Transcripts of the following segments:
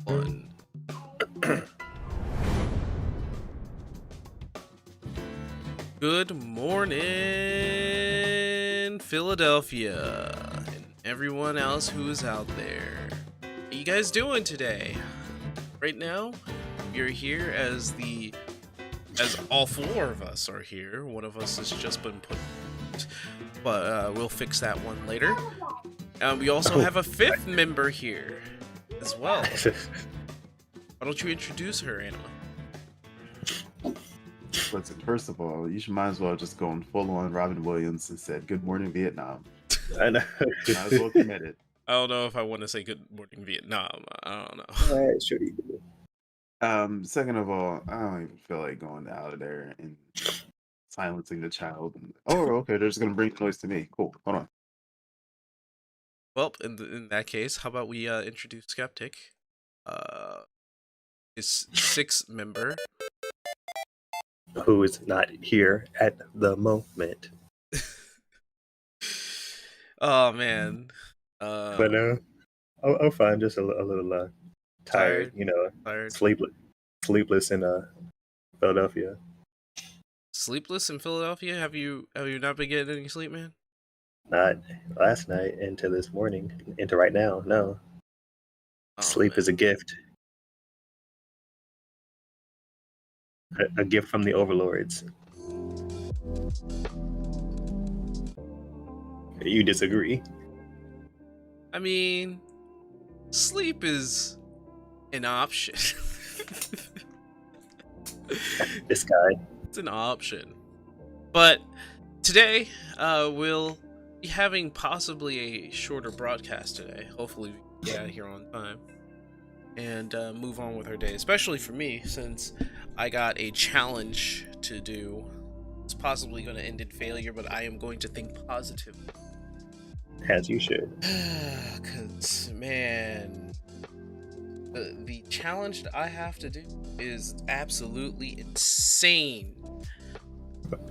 One. Good morning, Philadelphia, and everyone else who's out there. How you guys doing today? Right now, you're here as all four of us are here. One of us has just been put, but we'll fix that one later. We also have a fifth member here as well. Why don't you introduce her, Anna? Listen, first of all, you might as well just go on full on Robin Williams and said, "Good morning, Vietnam." I know. Might as well commit it. I don't know if I want to say good morning, Vietnam. I don't know. Alright, sure you do. Second of all, I don't even feel like going out of there and silencing the child. Oh, okay, they're just gonna bring noise to me. Cool. Hold on. Well, in that case, how about we introduce Skeptic? His sixth member. Who is not here at the moment. Oh man. But I'm fine, just a little tired, Tired. sleepless in Philadelphia. Sleepless in Philadelphia? Have you not been getting any sleep, man? Not last night into this morning, into right now, no. Oh, Sleep man. is a gift. A gift from the overlords. You disagree? I mean, sleep is an option. This guy. It's an option. But today, we'll be having possibly a shorter broadcast today. Hopefully we can get out of here on time and move on with our day, especially for me, since I got a challenge to do. It's possibly going to end in failure, but I am going to think positively. As you should. Because, man, the challenge that I have to do is absolutely insane.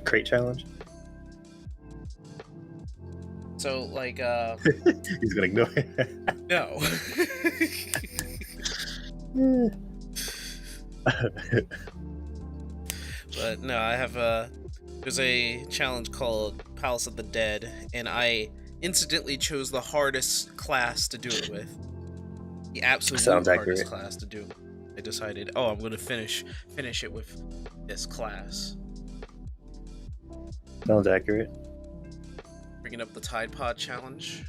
Crate challenge? So, like, He's gonna ignore it. no. But no, I have there's a challenge called Palace of the Dead, and I incidentally chose the hardest class to do it with. The absolute Sounds hardest accurate. class to do. I decided, I'm gonna finish it with this class. Sounds accurate. Bringing up the Tide Pod challenge.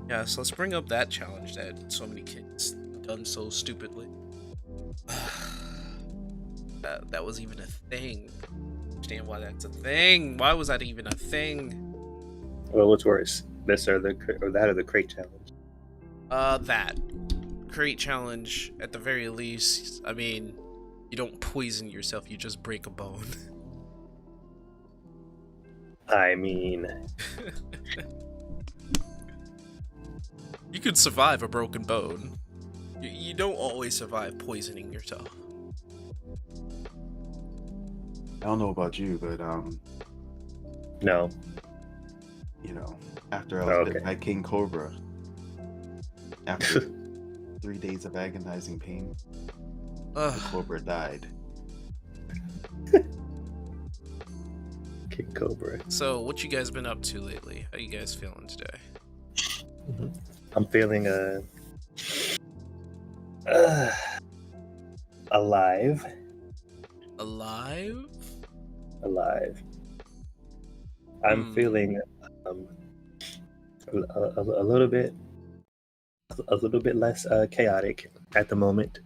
Yeah, so let's bring up that challenge that so many kids done so stupidly. That was even a thing. Understand why that's a thing? Why was that even a thing? Well, what's worse, this or that or the crate challenge? That crate challenge at the very least. I mean, you don't poison yourself; you just break a bone. I mean, You could survive a broken bone. You don't always survive poisoning yourself. I don't know about you, but no. after I was bitten by King Cobra, after 3 days of agonizing pain, the Cobra died. King Cobra. So, what you guys been up to lately? How you guys feeling today? I'm feeling alive. Alive? Alive. I'm feeling a little bit less chaotic at the moment.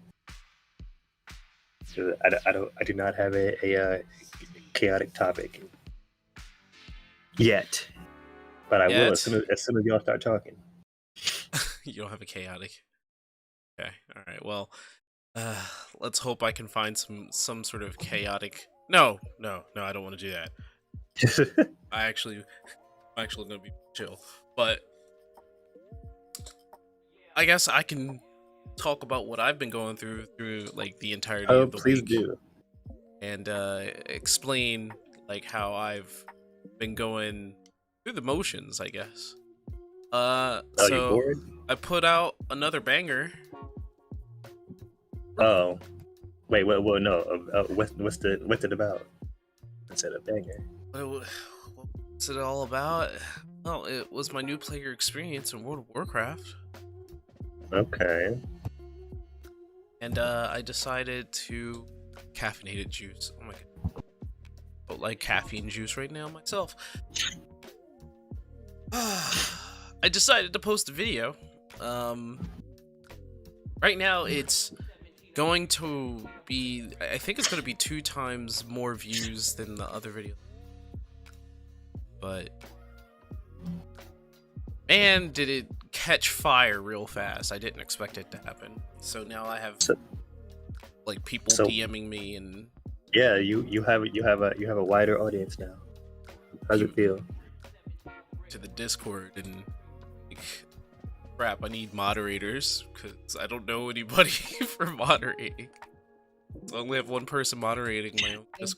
I do not have a chaotic topic yet, but I will as soon as y'all start talking. You don't have a chaotic. Okay, all right. Well, let's hope I can find some sort of chaotic. No, I don't want to do that. I'm actually gonna be chill, but I guess I can talk about what I've been going through like the entirety of the please week. Do. And explain like how I've been going through the motions, I guess. You bored? I put out another banger. Oh, wait, well, no. What's it about? Instead of banger. What's it all about? Well, it was my new player experience in World of Warcraft, Okay. and I decided to caffeinated juice. Oh my god, I like caffeine juice right now myself. I decided to post a video. Right now it's going to be, I think it's going to be 2 times more views than the other video. But man, did it catch fire real fast. I didn't expect it to happen. So now I have like people DMing me, and yeah, you have a wider audience now. How's it feel? To the Discord, and like, crap, I need moderators because I don't know anybody for moderating. So I only have one person moderating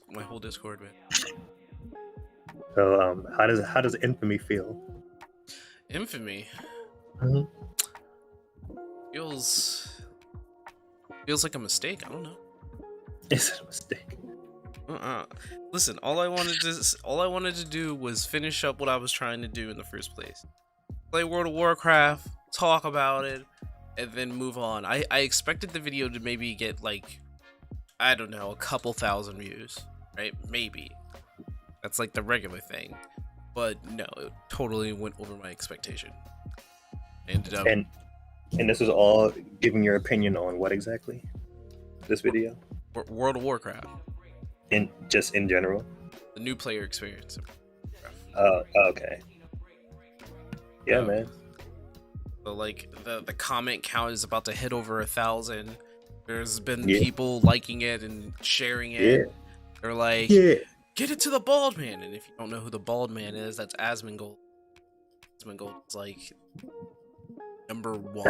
my whole Discord, man. So how does Infamy feel? Infamy Mhm. feels like a mistake. I don't know. Is it a mistake? Listen, all I wanted to do was finish up what I was trying to do in the first place. Play World of Warcraft, talk about it, and then move on. I expected the video to maybe get like, I don't know, a couple thousand views, right? Maybe. That's like the regular thing. But no, it totally went over my expectation. Ended up And this is all giving your opinion on what exactly? This video? World of Warcraft, In general? the new player experience. Okay. Yeah, man. So like the comment count is about to hit over 1,000. There's been Yeah. people liking it and sharing it. Yeah. They're like, Yeah. get it to the bald man. And if you don't know who the bald man is, that's Asmongold. Asmongold is like #1.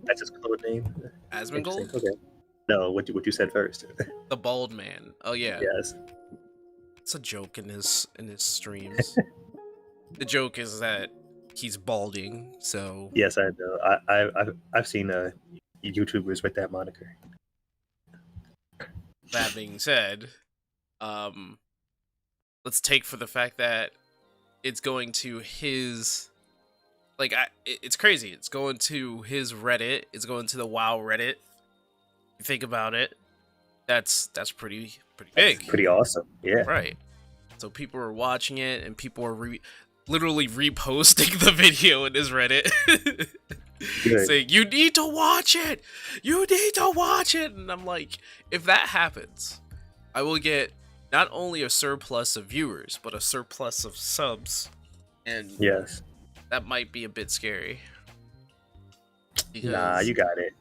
That's his code name. Asmongold? Okay. No, what you said first. The bald man. Oh yeah. Yes. It's a joke in his streams. The joke is that he's balding, so Yes, I know. I've seen YouTubers with that moniker. that being said, let's take for the fact that it's going to his, like, it's crazy. It's going to his Reddit. It's going to the WoW Reddit. You think about it, that's pretty big. Pretty awesome. Yeah. Right. So people are watching it, and people are literally reposting the video in his Reddit. Good. Saying, you need to watch it! You need to watch it! And I'm like, if that happens, I will get not only a surplus of viewers, but a surplus of subs. And Yes. that might be a bit scary. Nah, you got it.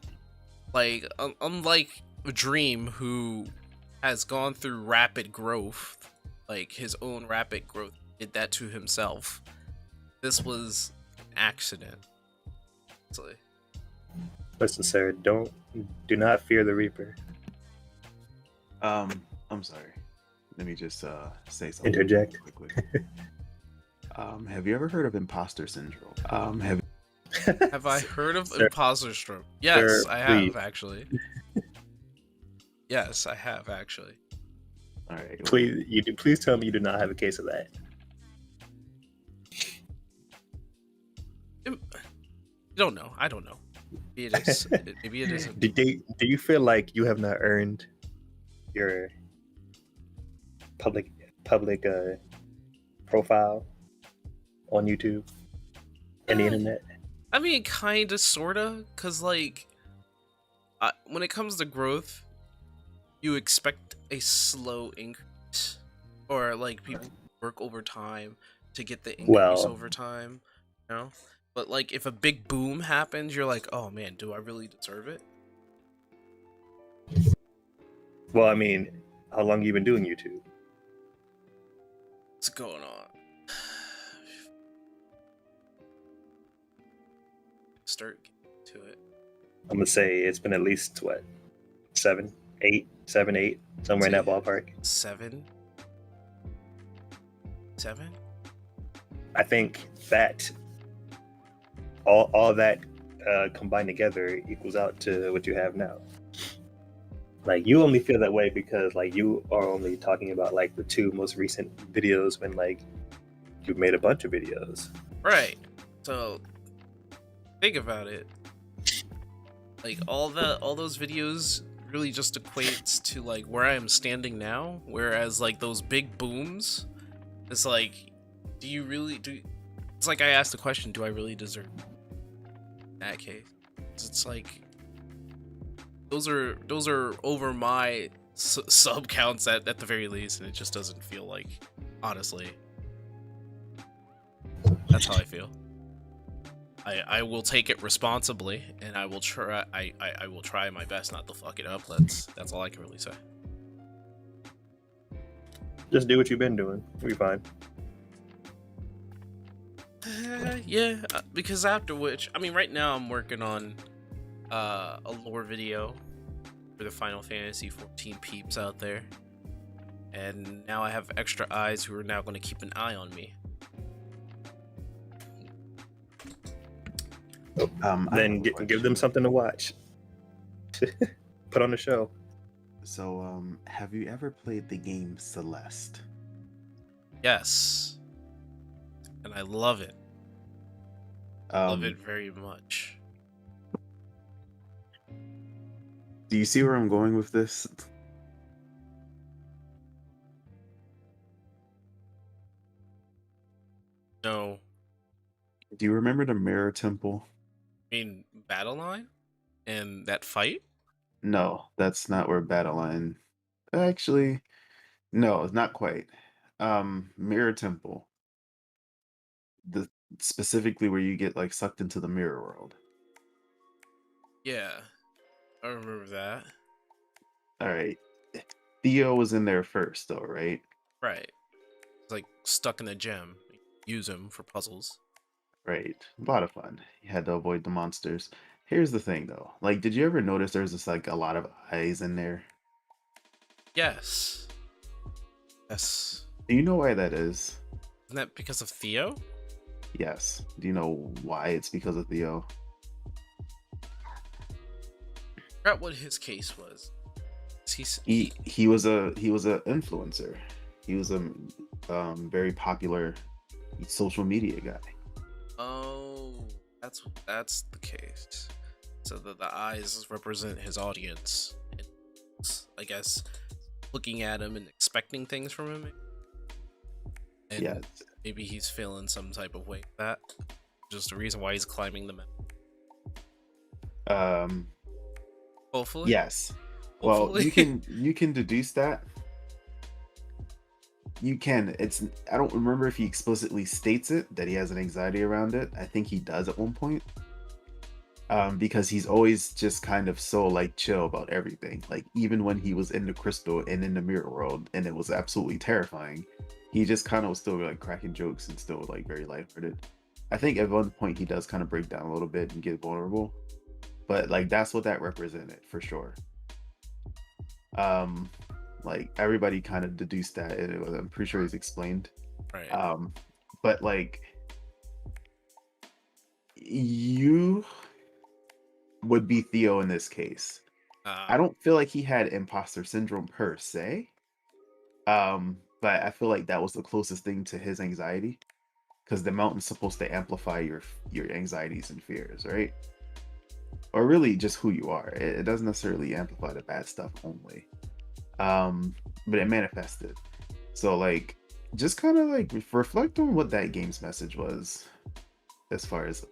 Like, unlike Dream, who has gone through rapid growth, like his own rapid growth, did that to himself. This was an accident. Honestly. Listen, sir, do not fear the Reaper. I'm sorry. Let me just say something Interject. quickly. Have you ever heard of imposter syndrome? Have I heard of Sir. imposter stroke? Yes, Sir, I have please. actually. Yes, I have actually. All right. Please tell me you do not have a case of that. I don't know. I don't know. Maybe it is. Maybe it isn't. Do you feel like you have not earned your public profile on YouTube and the internet? I mean, kinda, sorta, cause like, when it comes to growth, you expect a slow increase, or like people work overtime to get the increase Well- over time, you know. But like, if a big boom happens, you're like, oh man, do I really deserve it? Well, I mean, how long have you been doing YouTube? What's going on? Start getting to it. I'm gonna say it's been at least what, 7, 8, somewhere in that ballpark. 7. I think that all that combined together equals out to what you have now. Like you only feel that way because like you are only talking about like the two most recent videos when like you've made a bunch of videos. Right. So think about it. Like all those videos really just equates to like where I am standing now. Whereas like those big booms, it's like, do you really do? It's like I asked the question, do I really deserve that case? It's like those are over my sub counts at the very least, and it just doesn't feel like, honestly. That's how I feel. I will take it responsibly, and I will try. I will try my best not to fuck it up. That's all I can really say. Just do what you've been doing. You'll be fine. Yeah, because after which, I mean, right now I'm working on a lore video for the Final Fantasy 14 peeps out there, and now I have extra eyes who are now going to keep an eye on me. Then give them something to watch. Put on the show. So, have you ever played the game Celeste? Yes, and I love it. Love it very much. Do you see where I'm going with this? No, Do you remember the Mirror Temple? I mean Battle Line and that fight. No, that's not where Battleline. Actually, no, not quite. Mirror Temple. The specifically where you get like sucked into the mirror world. Yeah, I remember that. All right. Theo was in there first, though, right? Right, it's like stuck in a gem. Use him for puzzles. Right. A lot of fun. You had to avoid the monsters. Here's the thing, though. Like, did you ever notice there's just like a lot of eyes in there? Yes. Yes. Do you know why that is? Isn't that because of Theo? Yes. Do you know why it's because of Theo? I forgot what his case was. He was a influencer. He was a very popular social media guy. Oh, that's the case. So the eyes represent his audience, and I guess looking at him and expecting things from him. And Yes. maybe he's feeling some type of way with that. Just the reason why he's climbing the mountain. Hopefully. Yes. Well, Hopefully. you can deduce that. You can. I don't remember if he explicitly states it that he has an anxiety around it. I think he does at one point. Because he's always just kind of so like chill about everything. Like even when he was in the crystal and in the mirror world and it was absolutely terrifying, he just kind of was still like cracking jokes and still like very lighthearted. I think at one point he does kind of break down a little bit and get vulnerable. But like that's what that represented for sure. Like everybody kind of deduced that, and I'm pretty sure he's explained. Right. But like you would be Theo in this case. I don't feel like he had imposter syndrome per se. But I feel like that was the closest thing to his anxiety, because the mountain's supposed to amplify your anxieties and fears, right? Or really just who you are. It doesn't necessarily amplify the bad stuff only. But it manifested. So like just kind of like reflect on what that game's message was, as far as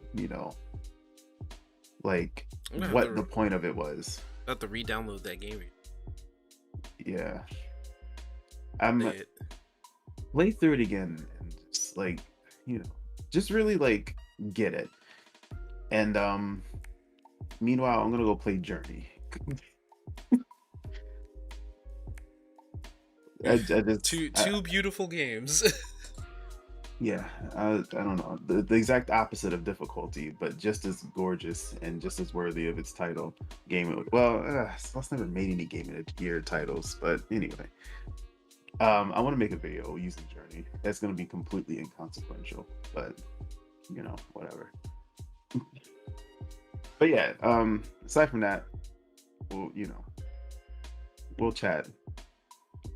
like what the point of it was. I have to re-download that game. Yeah. Play through it again and just like just really like get it. And meanwhile I'm gonna go play Journey. I just two beautiful games. Yeah, I don't know, the exact opposite of difficulty, but just as gorgeous and just as worthy of its title. Celeste never made any Game of the Year titles, but anyway, I want to make a video using Journey. That's going to be completely inconsequential, but whatever. But yeah, aside from that, well, we'll chat.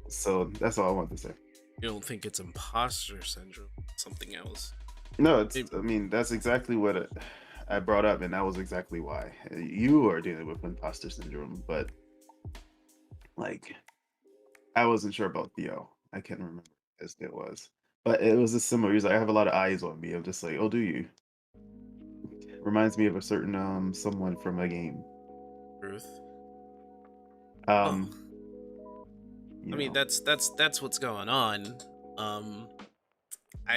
So that's all I want to say. You don't think it's imposter syndrome? Something else? No, it's. I mean, that's exactly what I brought up, and that was exactly why you are dealing with imposter syndrome. But like, I wasn't sure about Theo. I can't remember as it was, but it was a similar. He's like, I have a lot of eyes on me. I'm just like, oh, do you? Reminds me of a certain someone from a game. Truth. Um, I mean, that's what's going on.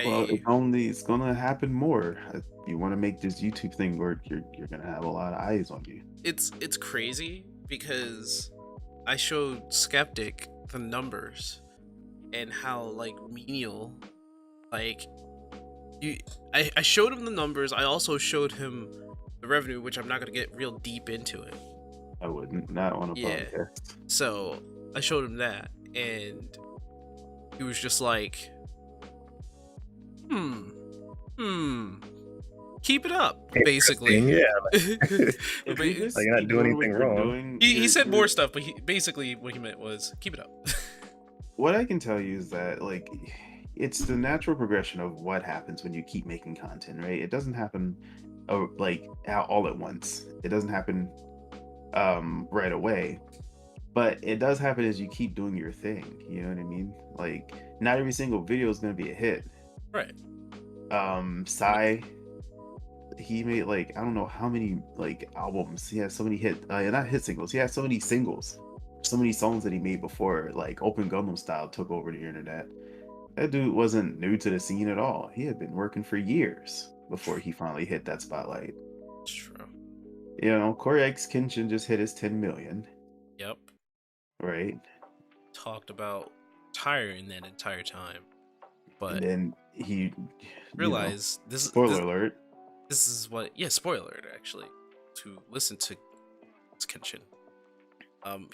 Well, it's gonna happen more. If you want to make this YouTube thing work, you're gonna have a lot of eyes on you. It's crazy because I showed Skeptic the numbers and how like menial, like I showed him the numbers. I also showed him the revenue, which I'm not gonna get real deep into it. I wouldn't, not on a podcast. So I showed him that, and he was just like, keep it up, basically. Yeah, Like you're not doing anything wrong. He said more stuff, but basically what he meant was keep it up. What I can tell you is that like it's the natural progression of what happens when you keep making content, right? It doesn't happen like all at once. It doesn't happen right away, but it does happen as you keep doing your thing. You know what I mean? Like not every single video is going to be a hit, right? Psy, he made like I don't know how many like albums. He has so many not hit singles. He has so many singles, so many songs that he made before like Open Gangnam Style took over the internet. That dude wasn't new to the scene at all. He had been working for years before he finally hit that spotlight. It's true. You know, Corey X Kenshin just hit his 10 million. Yep. Right. Talked about retiring that entire time, but and then he realized spoiler alert. This is what spoiler alert actually. To listen to Kenshin.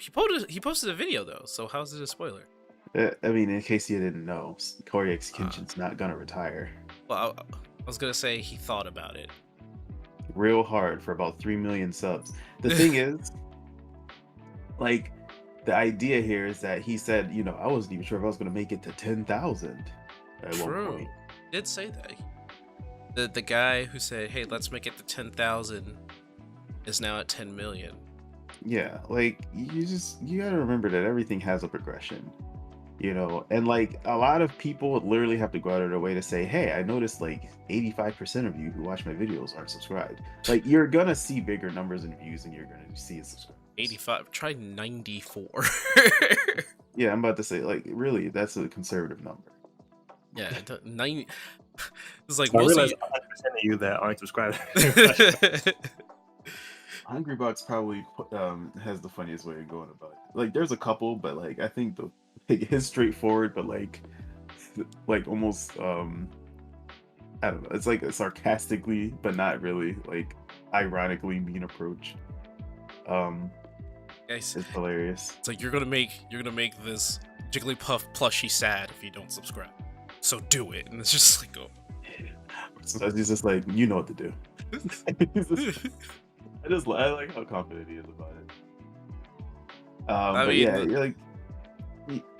He posted a video though, so how's it a spoiler? I mean, in case you didn't know, Corey X Kenshin's not gonna retire. Well, I was gonna say he thought about it real hard for about 3 million subs. The thing is, like, the idea here is that he said, I wasn't even sure if I was gonna make it to 10,000 at one point. He did say that. The guy who said, "Hey, let's make it to 10,000," is now at 10 million. Yeah, like you gotta remember that everything has a progression. And like a lot of people would literally have to go out of their way to say, hey, I noticed like 85% of you who watch my videos aren't subscribed. Like you're gonna see bigger numbers in views than you're gonna see in subscribers. 85, try 94. Yeah, I'm about to say, like, really, that's a conservative number. Yeah, 90. It's like I realize 100% of you that aren't subscribed. Hungrybox probably has the funniest way of going about it. Like, there's a couple, but like I think his straightforward, but like almost I don't know. It's like a sarcastically, but not really, like ironically mean approach. It's hilarious. It's like you're gonna make this Jigglypuff plushie sad if you don't subscribe. So do it, and it's just like, oh. So he's just like, you know what to do. I like how confident he is about it. You're like,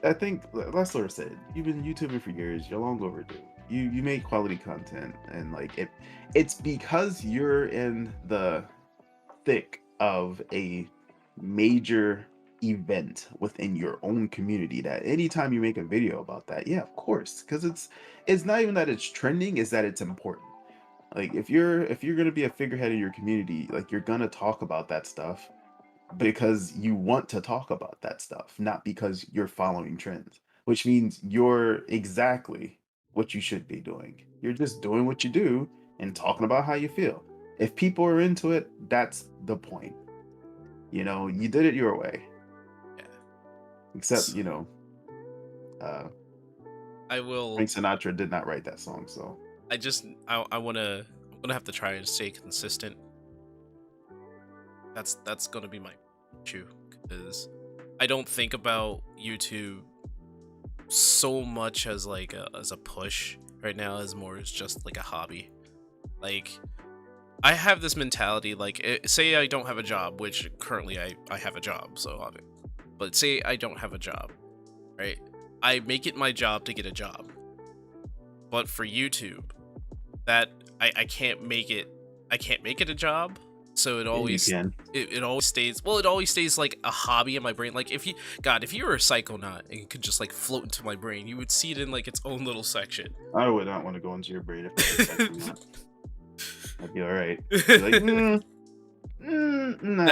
I think, like Laura said, you've been YouTubing for years. You're long overdue. You make quality content, and like it's because you're in the thick of a major event within your own community that anytime you make a video about that, yeah, of course, because it's not even that it's trending, is that it's important. Like if you're gonna be a figurehead in your community, like you're gonna talk about that stuff because you want to talk about that stuff, not because you're following trends, which means you're exactly what you should be doing. You're just doing what you do and talking about how you feel. If people are into it, that's the point. You did it your way. Yeah. Except, I will. Frank Sinatra did not write that song, so I'm gonna have to try and stay consistent. That's gonna be my issue, because I don't think about YouTube so much as like as a push right now, as more as just like a hobby. Like I have this mentality, like say I don't have a job, which currently I have a job, so but say I don't have a job, right? I make it my job to get a job. But for YouTube, that I can't make it a job. So it always it always stays like a hobby in my brain. Like if you were a Psychonaut and it could just like float into my brain, you would see it in like its own little section. I would not want to go into your brain if I was Psychonaut. I'd be alright. Like, nah,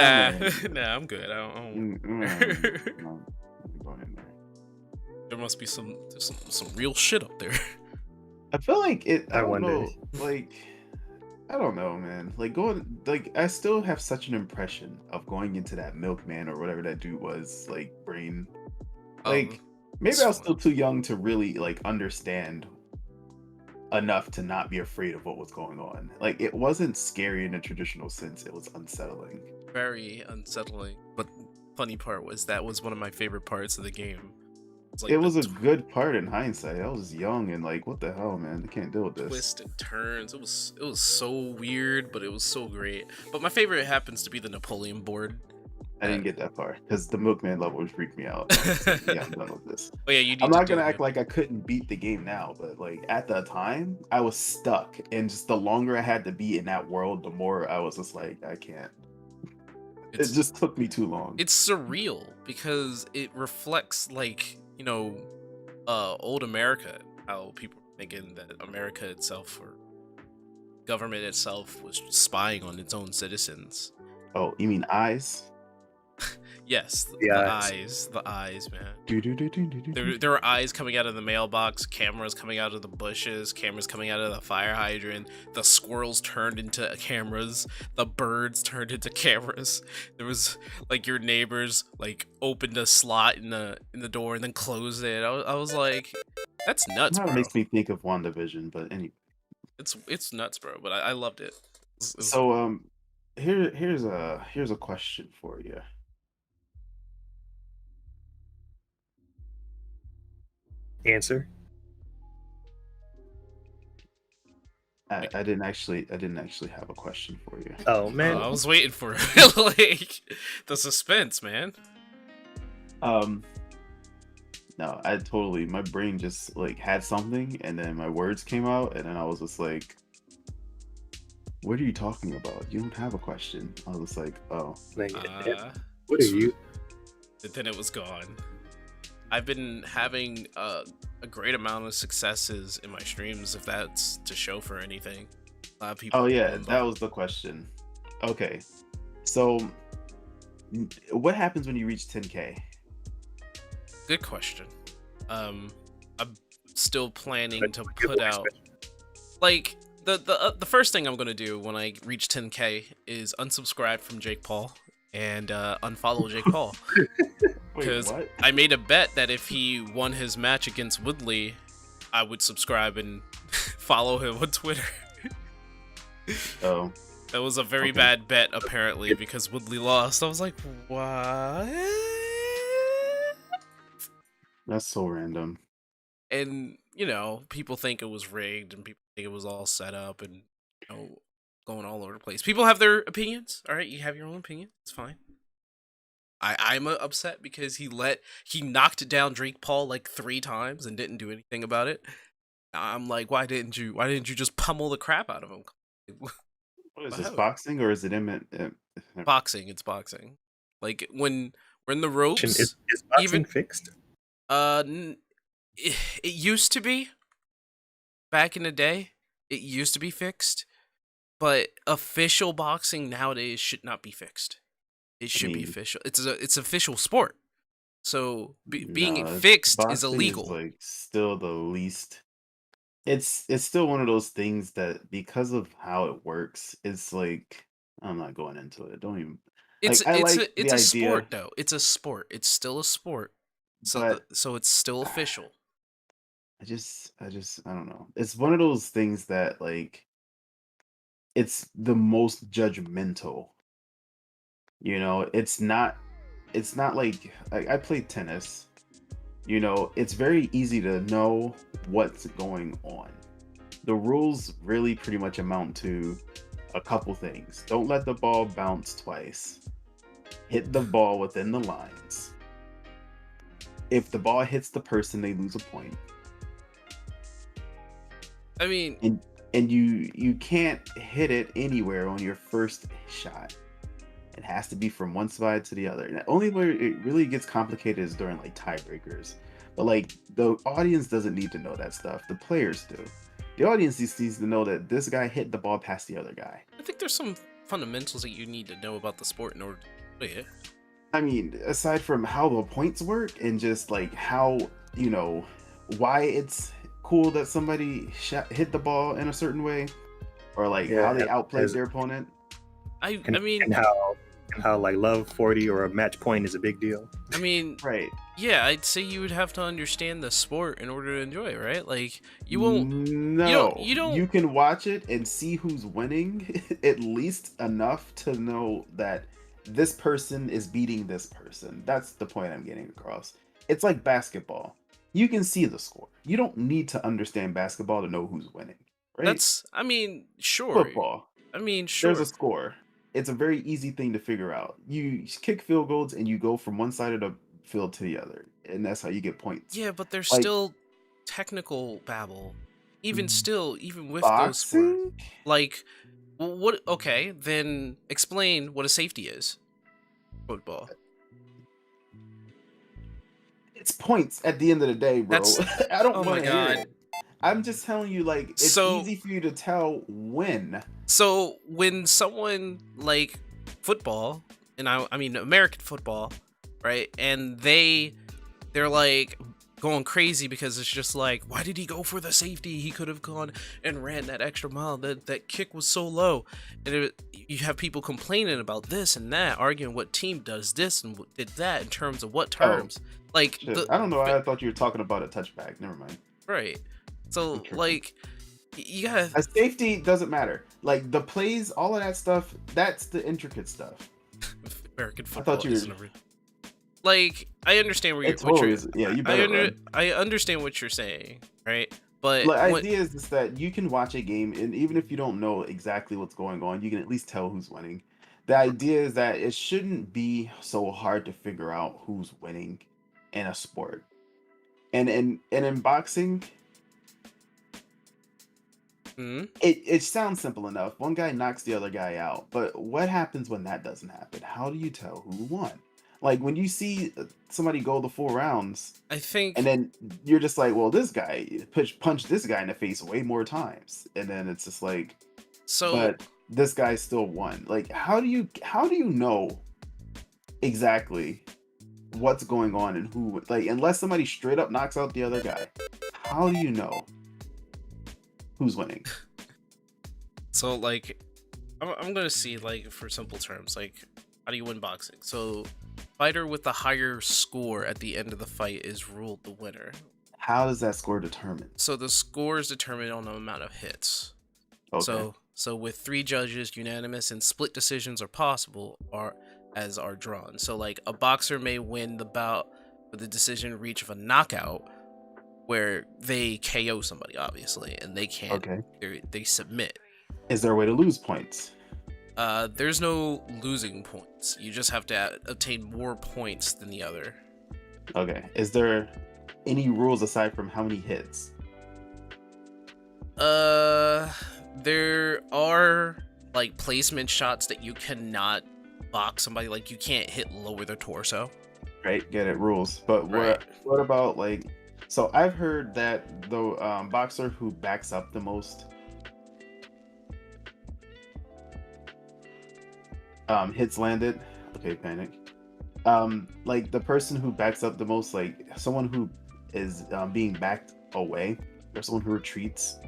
I'm good. I don't going in there. There must be some real shit up there. I feel like it. I wonder. don't know, like, I don't know, man. Like I still have such an impression of going into that milkman or whatever that dude was, like, brain. Like, maybe I was still too young to really like understand enough to not be afraid of what was going on. Like, it wasn't scary in a traditional sense. It was unsettling. Very unsettling. But funny part was that was one of my favorite parts of the game. It was a good part in hindsight. I was young and like, what the hell, man? I can't deal with this. Twists and turns. It was so weird, but it was so great. But my favorite happens to be the Napoleon board. I didn't get that far because the milkman level would freak me out. Like, yeah, I'm done with this. Oh yeah, I'm not gonna act like I couldn't beat the game now, but like at the time, I was stuck, and just the longer I had to be in that world, the more I was just like, I can't. It just took me too long. It's surreal because it reflects, like, old America, how people were thinking that America itself or government itself was spying on its own citizens. Oh, you mean eyes? Yes, the eyes, man. There were eyes coming out of the mailbox, cameras coming out of the bushes, cameras coming out of the fire hydrant. The squirrels turned into cameras. The birds turned into cameras. There was like your neighbors like opened a slot in the door and then closed it. I was like, that's nuts, bro. It makes me think of WandaVision, but anyway, it's nuts, bro. But I loved it. So here's a question for you. Answer. I didn't actually have a question for you. Oh man, I was waiting for like the suspense, man. No, my brain just like had something, and then my words came out, and then I was just like, "What are you talking about? You don't have a question." I was just like, "Oh, what are you?" And then it was gone. I've been having a great amount of successes in my streams, if that's to show for anything. A lot of people. Oh yeah, that was the question. Okay, so what happens when you reach 10K? Good question. I'm still planning to put out like the first thing I'm gonna do when I reach 10K is unsubscribe from Jake Paul and unfollow Jake Paul. Because I made a bet that if he won his match against Woodley, I would subscribe and follow him on Twitter. Oh. That was a very bad bet, apparently, because Woodley lost. I was like, what? That's so random. And, people think it was rigged and people think it was all set up and, going all over the place. People have their opinions, all right? You have your own opinion. It's fine. I'm upset because he knocked down Drake Paul like 3 times and didn't do anything about it. I'm like, why didn't you just pummel the crap out of him? What is this, boxing or is it boxing? It's boxing. Like when we're in the ropes. Is boxing fixed? It used to be. Back in the day, it used to be fixed, but official boxing nowadays should not be fixed. It should be official. It's official sport. So being fixed is illegal. Is like still the least. It's still one of those things that because of how it works, it's like I'm not going into it. Don't even. It's a sport though. It's a sport. It's still a sport. So it's still official. I don't know. It's one of those things that like it's the most judgmental. It's not like I play tennis. It's very easy to know what's going on. The rules really pretty much amount to a couple things. Don't let the ball bounce twice. Hit the ball within the lines. If the ball hits the person, they lose a point. I mean, and you can't hit it anywhere on your first shot. It has to be from one side to the other. And the only where it really gets complicated is during like tiebreakers. But like the audience doesn't need to know that stuff. The players do. The audience just needs to know that this guy hit the ball past the other guy. I think there's some fundamentals that you need to know about the sport in order to play it. I mean, aside from how the points work and just like how, you know, why it's cool that somebody hit the ball in a certain way, or like how they outplayed their opponent. I mean, and how like love 40 or a match point is a big deal. I mean, right? Yeah, I'd say you would have to understand the sport in order to enjoy it, right? Like you won't. No, you don't. You can watch it and see who's winning at least enough to know that this person is beating this person. That's the point I'm getting across. It's like basketball. You can see the score. You don't need to understand basketball to know who's winning, right? I mean, sure. Football. I mean, sure. There's a score. It's a very easy thing to figure out. You kick field goals and you go from one side of the field to the other, and that's how you get points. Yeah, but there's still technical babble. Even still, even with boxing? Those sports, like, well, what? Okay, then explain what a safety is. Football. It's points at the end of the day, bro. I don't want to hear it. I'm just telling you, like, it's easy for you to tell when. So when someone like football, and I mean American football, right? And they're like going crazy because it's just like, why did he go for the safety? He could have gone and ran that extra mile. That kick was so low. And you have people complaining about this and that, arguing what team does this and did that in terms of what terms. Like, I don't know. I thought you were talking about a touchback. Never mind. Right. So like, you gotta. A safety doesn't matter. Like the plays, all of that stuff. That's the intricate stuff. American football. I thought you were. Like, I understand where I understand what you're saying, right? But the idea is that you can watch a game, and even if you don't know exactly what's going on, you can at least tell who's winning. The idea is that it shouldn't be so hard to figure out who's winning in a sport. And in boxing, it sounds simple enough. One guy knocks the other guy out, but what happens when that doesn't happen? How do you tell who won? Like when you see somebody go the 4 rounds, I think, and then you're just like, well, this guy punched this guy in the face way more times, and then it's just like, but this guy still won. Like, how do you know exactly what's going on and who, like, unless somebody straight up knocks out the other guy, how do you know who's winning? So like, I'm gonna see, like, for simple terms, like, how do you win boxing? So fighter with the higher score at the end of the fight is ruled the winner. How does that score determined? So the score is determined on the amount of hits. Okay. So with 3 judges, unanimous and split decisions are possible, as are drawn. So like a boxer may win the bout with the decision reach of a knockout, where they KO somebody, obviously, and they can't. Okay. They submit. Is there a way to lose points? There's no losing points. You just have to obtain more points than the other. Okay. Is there any rules aside from how many hits? There are like placement shots that you cannot box somebody. Like you can't hit lower their torso. Right. Get it. Rules. But what about like? So I've heard that the boxer who backs up the most hits landed. Okay, panic. Like the person who backs up the most, like someone who is being backed away, or someone who retreats,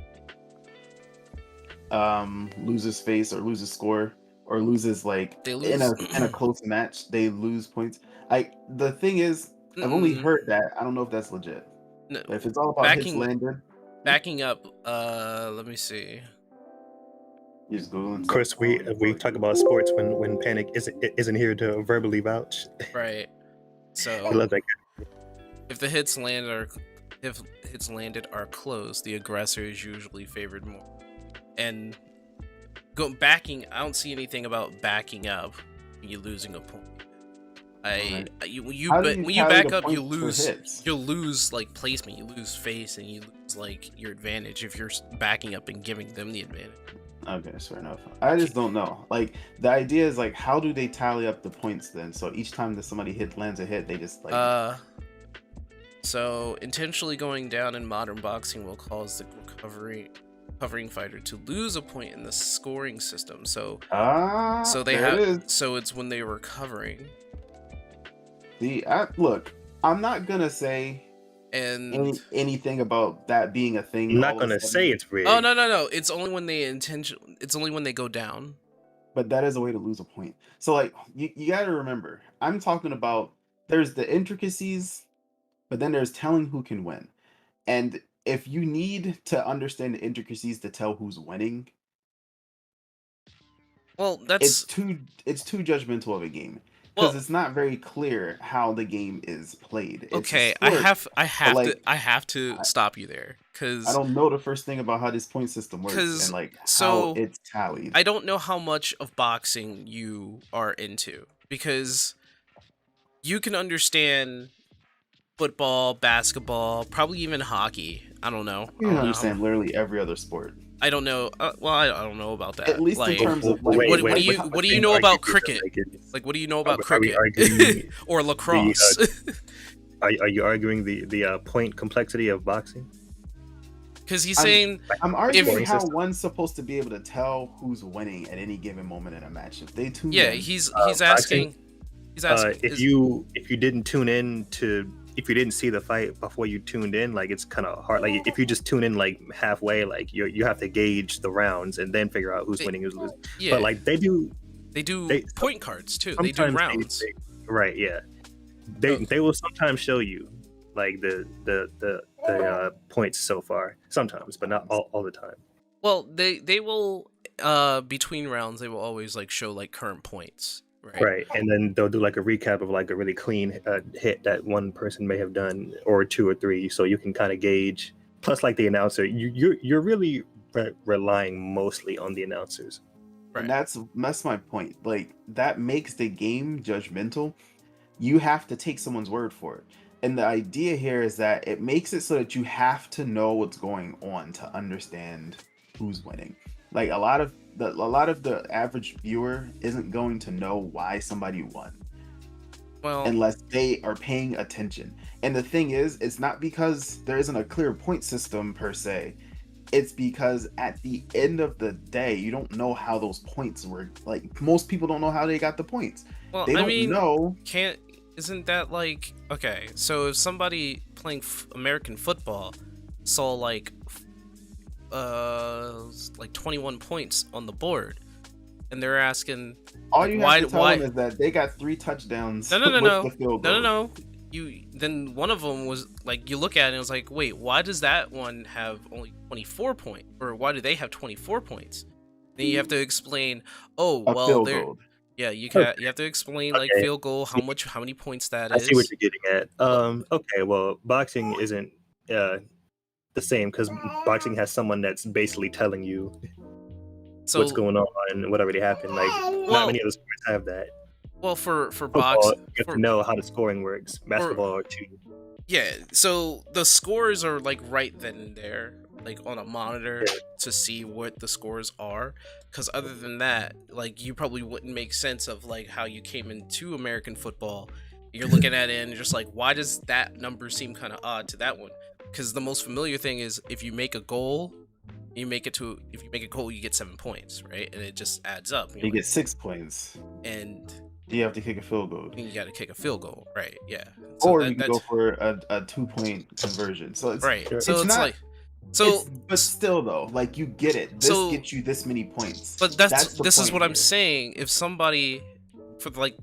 loses face or loses score or loses like in a close match, they lose points. The thing is, I've only heard that. I don't know if that's legit. No, but if it's all about hits landed. Backing up, let me see. Of course, we talk about sports when Panic isn't here to verbally vouch. Right. So I love that guy. If the hits landed are close, the aggressor is usually favored more. And backing, I don't see anything about backing up when you're losing a point. When you back up, you lose like placement, you lose face, and you lose like your advantage if you're backing up and giving them the advantage. Okay, fair enough. I just don't know. Like the idea is like, how do they tally up the points then? So each time that somebody lands a hit, they just like. So intentionally going down in modern boxing will cause the recovering fighter to lose a point in the scoring system. So so it's when they were recovering. Look, I'm not gonna say anything about that being a thing. I'm not gonna say it's rigged. Oh no! It's only when It's only when they go down. But that is a way to lose a point. So like, you got to remember, I'm talking about there's the intricacies, but then there's telling who can win, and if you need to understand the intricacies to tell who's winning, well, it's too judgmental of a game. Because it's not very clear how the game is played. Okay, I have to stop you there because I don't know the first thing about how this point system works and like how it's tallied. I don't know how much of boxing you are into because you can understand football, basketball, probably even hockey. I don't know. You can understand literally every other sport. I don't know. Well, I don't know about that. At least like, in terms of like, what do you know about cricket? Like, what do you know about cricket or lacrosse? Are you arguing the point complexity of boxing? Because he's saying I'm arguing how one's supposed to be able to tell who's winning at any given moment in a match. If they tune in, he's asking. He's asking if you didn't tune in to. If you didn't see the fight before you tuned in, like it's kind of hard. Like if you just tune in like halfway, like you have to gauge the rounds and then figure out who's winning, who's losing. Yeah. But like they do point cards too. They do rounds. Right? Yeah. They will sometimes show you like the points so far. Sometimes, but not all the time. Well, they will between rounds they will always like show like current points. Right, and then they'll do like a recap of like a really clean hit that one person may have done, or two or three, so you can kind of gauge. Plus, like the announcer, you're really relying mostly on the announcers. Right. And that's my point. Like that makes the game judgmental. You have to take someone's word for it, and the idea here is that it makes it so that you have to know what's going on to understand who's winning. Like a lot of the average viewer isn't going to know why somebody won. Well, unless they are paying attention. And the thing is, it's not because there isn't a clear point system per se. It's because at the end of the day, you don't know how those points were. Like most people don't know how they got the points. Well, they don't know. Isn't that like okay? So if somebody playing American football saw like 21 points on the board, and they're asking, all you have to tell them is that they got 3 touchdowns. No. Then one of them was like, you look at it and it was like, wait, why does that one have only 24 points, or why do they have 24 points? Then you have to explain. Oh, well, they're. Yeah, you have to explain like field goal, how many points that is. I see what you're getting at. Okay, well, boxing isn't the same because boxing has someone that's basically telling you what's going on and what already happened. Like not many other sports have that. Well, for boxing, you have to know how the scoring works. Basketball too. Yeah, so the scores are like right then and there, like on a monitor to see what the scores are. Because other than that, like you probably wouldn't make sense of like how you came into American football. You're looking at it and you're just like, why does that number seem kind of odd to that one? Because the most familiar thing is if you make a goal, if you make a goal, you get 7 points, right? And it just adds up. You get 6 points. And you have to kick a field goal. You got to kick a field goal, right? Yeah. So or you can go for a 2-point conversion. So it's right. So it's not, like but still though, like you get it. This gets you this many points. But this is what I'm saying. If somebody for like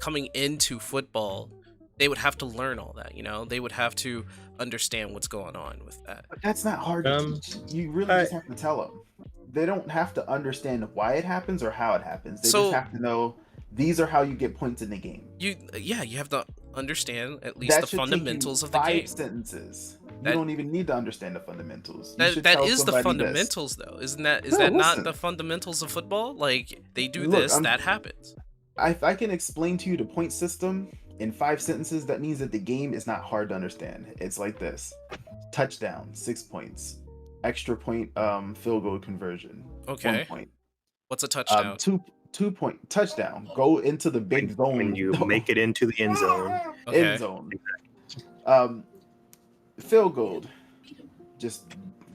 coming into football, they would have to learn all that, you know? They would have to understand what's going on with that. But that's not hard to teach. You really just have to tell them. They don't have to understand why it happens or how it happens. They just have to know these are how you get points in the game. You have to understand at least the fundamentals of the game. 5 sentences. You don't even need to understand the fundamentals. That is the fundamentals, though. Isn't that? Is that not the fundamentals of football? Like they do this, that happens. If I can explain to you the point system in 5 sentences, that means that the game is not hard to understand. It's like this: touchdown, 6 points; extra point, field goal conversion, Okay. 1 point; What's a touchdown? 2-point touchdown, go into the big zone When you make it into the end zone. Okay. End zone. Field goal, just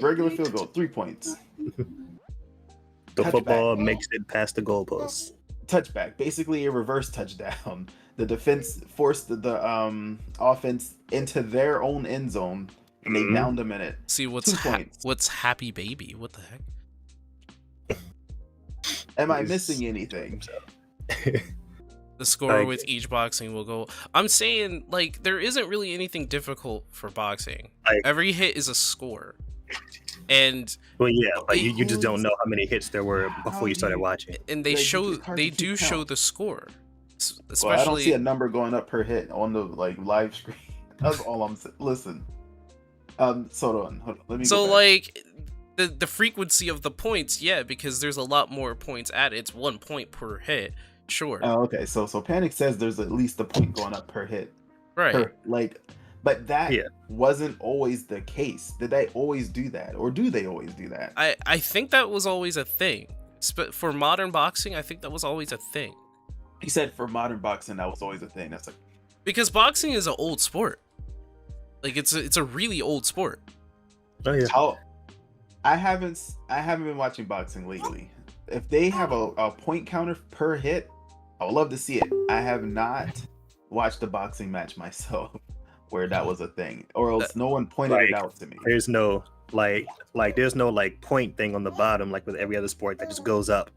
regular field goal, 3 points. The Touchback. football makes it past the goalpost. Touchback, basically a reverse touchdown. The defense forced the offense into their own end zone, and they downed them in it. See, 2 what's points. what's happy baby? What the heck? Am I missing anything? The score Like- with each boxing will go. I'm saying, like, there isn't really anything difficult for boxing. Like- Every hit is a score, and Well, yeah, but you just don't know how many hits there were before you started watching. they Like, show it's hard they to do keep show count. the score, Well, I don't see especially. a number going up per hit on the live screen. That's all I'm saying. Listen. Hold on. Let me. So go back. like the frequency of the points, yeah, because there's a lot more points added. It's 1 point per hit, sure, Oh, okay. So Panic says there's at least a point going up per hit. right? But that Yeah. wasn't always the case. Did they always do that, or do they always do that? I think that was always a thing. For modern boxing, I think that was always a thing. He said for modern boxing that was always a thing. That's like, Because boxing is an old sport. Like it's a really old sport. Oh yeah. how I haven't been watching boxing lately. If they have a point counter per hit, I would love to see it. I have not watched a boxing match myself where that was a thing, or else no one pointed it Like, out to me. There's no there's no point thing on the bottom like with every other sport that just goes up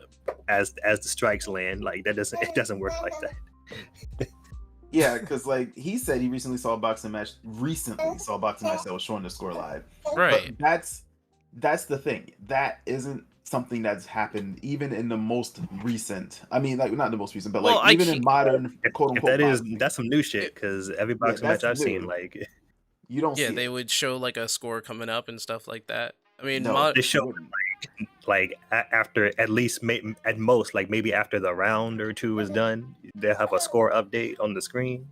as the strikes land. Like it doesn't work like that. Yeah, because like he said, he recently saw a boxing match. Recently saw a boxing match that was showing the score live. Right. But that's the thing. That isn't something that's happened even in the most recent. I mean, like not the most recent, but Well, like even in modern quote If unquote. that that's some new shit because every boxing match that's I've seen, new. like you don't. Yeah, see they it. would show like a score coming up and stuff like that. I mean, No, they show you wouldn't. after at least at most like maybe after the round or two is done, they'll have a score update on the screen.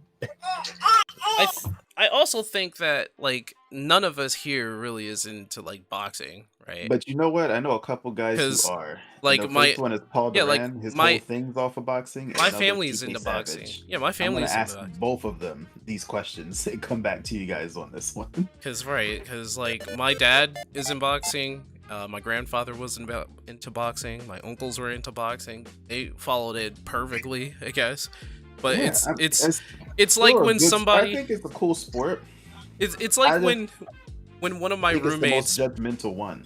I also think that like none of us here really is into like boxing, right? But you know what? I know a couple guys 'Cause, who are. like, the my- first one is Paul yeah, like, Duran. His my- whole thing's off of boxing. and my another family's TK into boxing. Savage. Yeah, my I'm gonna family's into ask boxing. both of them these questions and come back to you guys on this one. Cause like my dad is in boxing. My grandfather was into boxing. My uncles were into boxing. They followed it perfectly, I guess. But Yeah, it's like still a when good- somebody I think it's a cool sport. it's I like just- when one of my I think roommates it's the most judgmental one.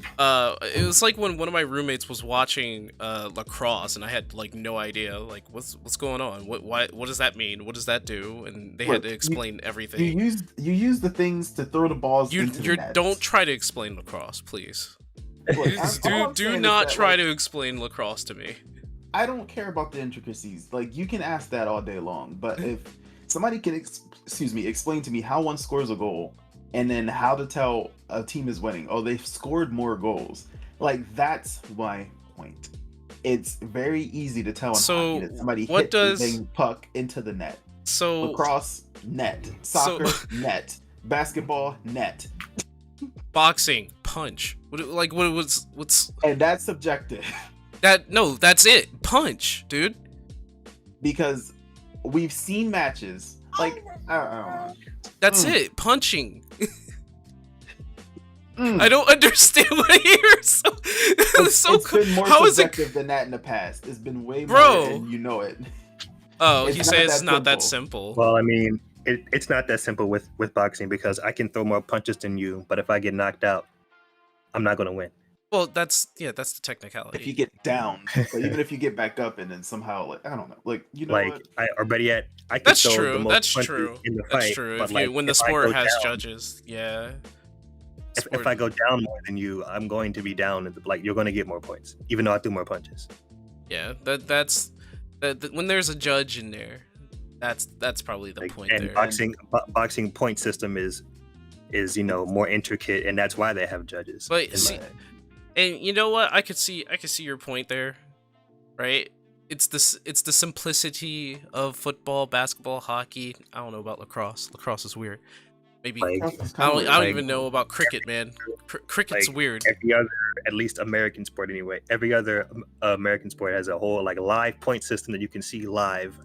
it was like when one of my roommates was watching lacrosse and I had like no idea like what's going on, what does that mean, what does that do, and they had Look, to you- explain You everything. use the things to throw the balls You into the nets. don't try to explain lacrosse, please. Look, all I'm do saying is not that, try like, to explain lacrosse to me. I don't care about the intricacies. Like you can ask that all day long, but if somebody can explain to me how one scores a goal and then how to tell a team is winning. Oh, they've scored more goals. Like that's my point. It's very easy to tell in So, hockey that somebody what hit does- the dang puck into the net. So Lacrosse, net. Soccer, net. Basketball, net. boxing, punch. What's And that's subjective that? No, that's it. Punch, dude. because we've seen matches like I don't know. That's Mm. it. Punching. Mm. I don't understand why you're so It's been more how is it? subjective than that in the past. It's been way Bro. more, and you know it. Oh, It's he not says that it's not that simple. Well, I mean, it's not that simple with boxing because I can throw more punches than you, but if I get knocked out, I'm not gonna win. Well, that's the technicality. If you get down, but even if you get back up and then somehow, like I don't know, like you know, Like what? or better yet, I can That's throw the true. most That's punches true. in the That's fight. true. But If like, when the if I sport go has down- judges, yeah. if I go down more than you, I'm going to be down. Like you're going to get more points, even though I threw more punches. Yeah, that's when there's a judge in there, that's probably the Like, point and there. boxing point system is more intricate, and that's why they have judges. But in see- my- And you know what? I could see your point there, right? it's the simplicity of football, basketball, hockey. I don't know about lacrosse. Lacrosse is weird. Maybe Like, I don't like, even know about cricket, man. Cricket's like weird. every other, at least American sport anyway. Every other American sport has a whole like live point system that you can see live.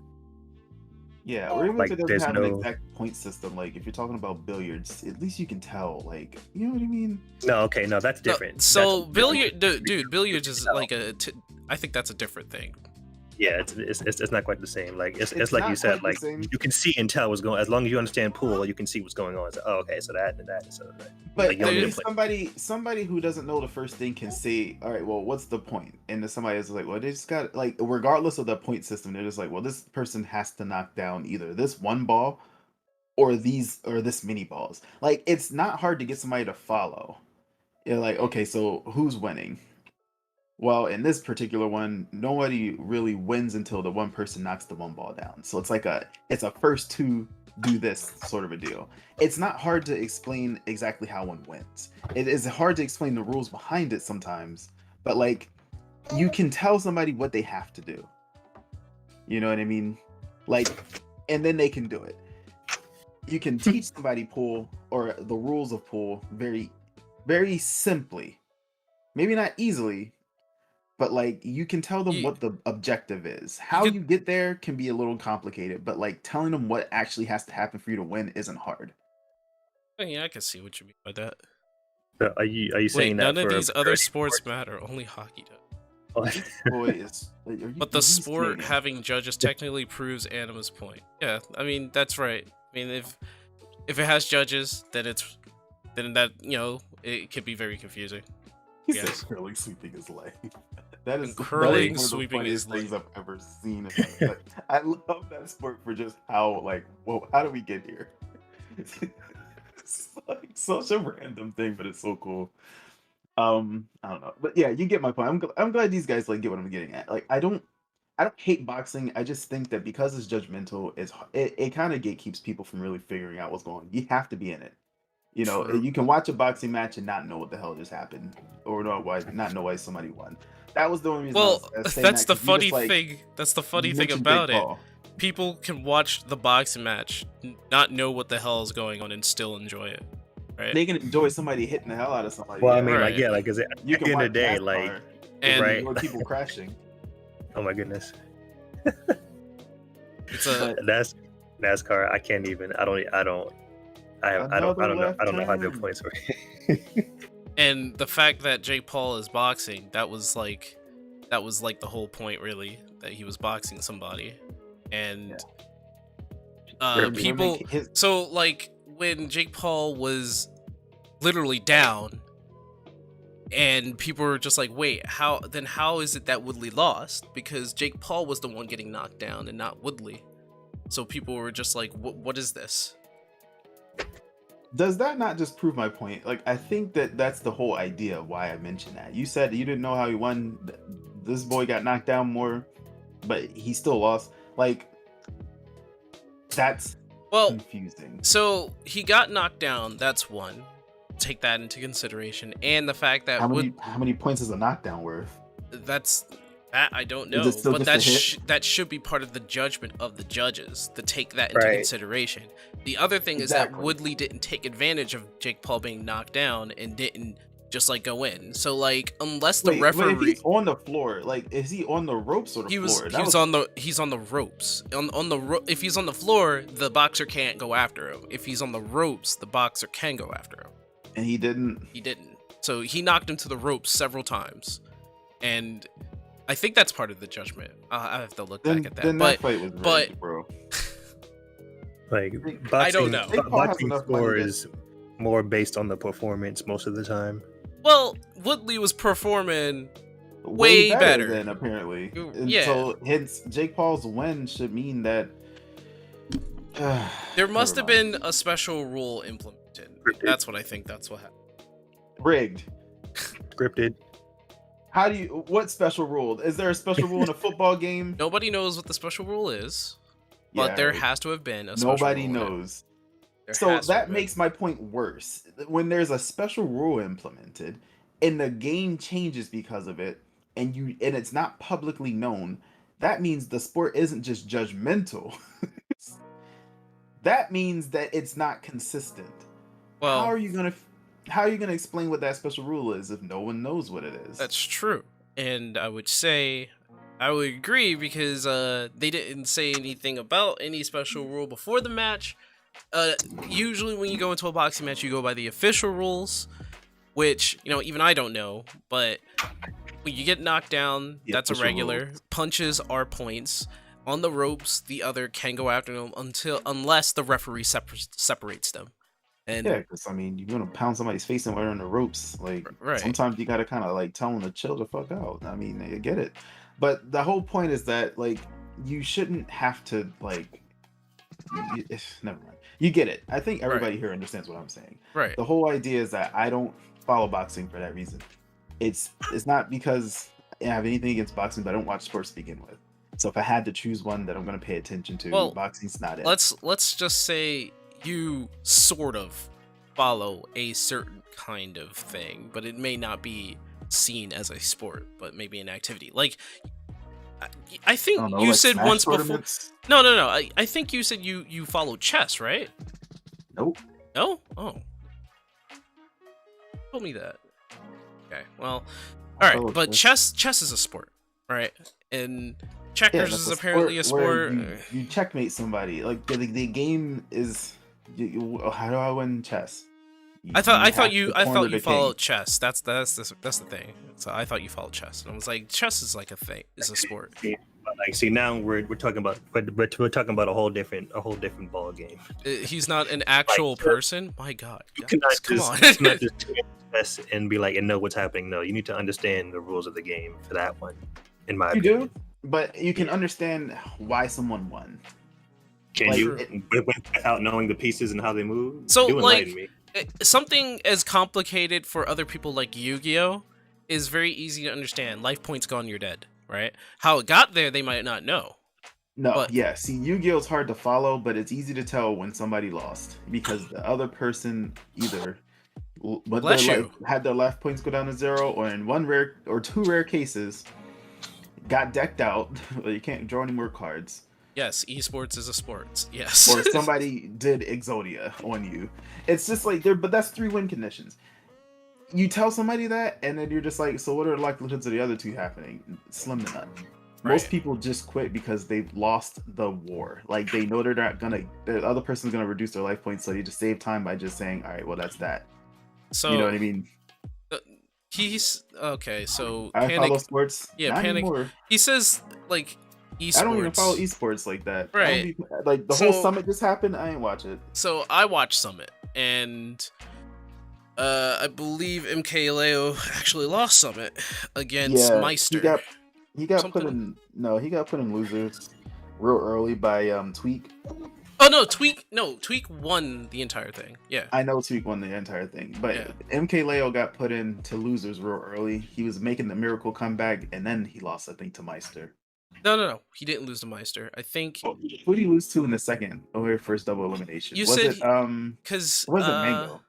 Yeah, or even Like, if it doesn't there's have an no exact point system, like if you're talking about billiards, at least you can tell, like, you know what I mean? no. Okay, no, that's different. So That's dude, billiards is like I think that's a different thing. yeah, it's not quite the same. Like it's It's like you not said, quite the like same. you can see and tell what's going. As long as you understand pool, you can see what's going on. It's like, oh, okay, so that and that. So that. But Like, you at don't need to least somebody who doesn't know the first thing can say, all right, well, what's the point? And then somebody is like, well, they just got, like, regardless of the point system, they're just like, well, this person has to knock down either this one ball or this many balls. Like, it's not hard to get somebody to follow. You're like, okay, so who's winning? Well, in this particular one, nobody really wins until the one person knocks the one ball down. So it's a first to do this sort of a deal. It's not hard to explain exactly how one wins. It is hard to explain the rules behind it sometimes, but like you can tell somebody what they have to do. You know what I mean? Like, and then they can do it. You can teach somebody pool or the rules of pool very, very simply. Maybe not easily, but like you can tell them You- what the objective is. How could- you get there can be a little complicated, but like telling them what actually has to happen for you to win isn't hard. Yeah, I can see what you mean by that. So are you Wait, saying that none of for these other sports matter. Only hockey does. Boy, is like, But the are you sport Canadian? having judges technically proves Anima's point. Yeah, I mean that's right. I mean if it has judges, then that it could be very confusing. He Yes. said curling sweeping his leg. That is Curling one of the sweeping his funniest things leg. I've ever seen. In my life. I love that sport for just how like, well, how do we get here? It's like such a random thing, but it's so cool. I don't know, but yeah, you get my point. I'm glad these guys like get what I'm getting at. Like, I don't hate boxing. I just think that because it's judgmental, it kind of gatekeeps people from really figuring out what's going on. You have to be in it. You know, True. you can watch a boxing match and not know what the hell just happened, or not know why somebody won. That was the only reason. Well, I was saying that's that, the 'cause you funny just, like, thing. That's the funny you thing mentioned Jake about it. Paul. People can watch the boxing match, not know what the hell is going on, and still enjoy it. Right? They can enjoy somebody hitting the hell out of somebody. Well, I yeah. mean, Right. like, yeah, like, is it You at can the end of the watch day, NASCAR like, And right? enjoy people crashing. Oh my goodness, It's a But that's NASCAR. I can't even. I don't know. I don't know how good turn. points were. and the fact that Jake Paul is boxing, that was like the whole point, really, that he was boxing somebody, and We're people. making his- So like when Jake Paul was literally down, and people were just like, wait, how is it that Woodley lost? Because Jake Paul was the one getting knocked down and not Woodley. So people were just like, what is this? Does that not just prove my point? Like, I think that's the whole idea of why I mentioned that. You said you didn't know how he won. This boy got knocked down more, but he still lost. Like, that's Well, confusing. so he got knocked down. That's one. Take that into consideration, and the fact that How many points is a knockdown worth? that I don't know, Is it still but just a hit? that should be part of the judgment of the judges to take that into Right. consideration. The other thing is that Exactly. Woodley didn't take advantage of Jake Paul being knocked down and didn't just like go in. So like unless the Wait, referee if he's on the floor, like, is he on the ropes or the he was floor? he's on the ropes. If he's on the floor, the boxer can't go after him. If he's on the ropes, the boxer can go after him. and he didn't. He didn't. So he knocked him to the ropes several times. And I think that's part of the judgment. I have to look Then, back at that. then But that fight was but- rigged, bro. Like, boxing, I don't know. Jake Paul has boxing enough money score to- is more based on the performance most of the time. well, Woodley was performing way better. than apparently. And Yeah. so hence Jake Paul's win should mean that There must never have mind. been a special rule implemented. That's what I think. That's what happened. rigged. Scripted. How do you? What special rule? Is there a special rule in a football game? Nobody knows what the special rule is, but Yeah, there right. has to have been a special Nobody rule in it. knows. There So has to have that been. makes my point worse. When there's a special rule implemented and the game changes because of it, and it's not publicly known, that means the sport isn't just judgmental. That means that it's not consistent. Well, how are you gonna explain what that special rule is if no one knows what it is? That's true. And I would agree because they didn't say anything about any special rule before the match. Usually when you go into a boxing match, you go by the official rules, which, even I don't know, but when you get knocked down, that's a regular. Rules. Punches are points. On the ropes, the other can go after them unless the referee separates them. And yeah, because you're gonna pound somebody's face and we're on the ropes. Right. Sometimes you gotta kind of tell them to chill the fuck out. I get it, but the whole point is that you shouldn't have to never mind. You get it. I think everybody here understands what I'm saying. Right. The whole idea is that I don't follow boxing for that reason. It's not because I have anything against boxing, but I don't watch sports to begin with. So if I had to choose one that I'm going to pay attention to, boxing's not it. Let's just say you sort of follow a certain kind of thing, but it may not be seen as a sport, but maybe an activity. I think you said once before. No. I think you said you follow chess, right? Nope. No? Oh. Told me that. Okay. Well, all right. But chess is a sport, right? And checkers is apparently a sport. You checkmate somebody. The game is. How do I win chess? I thought you followed chess. That's the thing. So I thought you followed chess, and I was like, chess is a thing, is a sport. Now we're talking about, but we're talking about a whole different ball game. He's not an actual person. My God, you cannot come on. You cannot just chess and be and know what's happening. No, you need to understand the rules of the game for that one. In my opinion, do, but you can understand why someone won. Can you without knowing the pieces and how they move? So something as complicated for other people like Yu-Gi-Oh is very easy to understand. Life points gone, you're dead, right? How it got there, they might not know. No, yeah. See, Yu-Gi-Oh is hard to follow, but it's easy to tell when somebody lost because the other person either had their life points go down to 0, or in one rare or 2 rare cases got decked out. You can't draw any more cards. Yes, esports is a sport. Yes. Or somebody did Exodia on you. It's just but that's 3 win conditions. You tell somebody that, and then you're just so what are the likelihoods of the other 2 happening? Slim to none. Right. Most people just quit because they've lost the war. They know they're not the other person's gonna reduce their life points, so you just save time by just saying, all right, well, that's that. So you know what I mean? He's okay. So I follow sports. Yeah, not Panic. Anymore. He says esports. I don't even follow esports like that. Right. The whole summit just happened. I ain't watch it. So I watched Summit, and I believe MKLeo actually lost Summit against Meister. He got put in losers real early by Tweak. Oh no, Tweak won the entire thing. Yeah. I know Tweak won the entire thing, but MKLeo got put into losers real early. He was making the miracle comeback, and then he lost, I think, to Meister. No. He didn't lose to Meister. I think. Who did he lose to in the second or first double elimination? You was said it because was it Mango?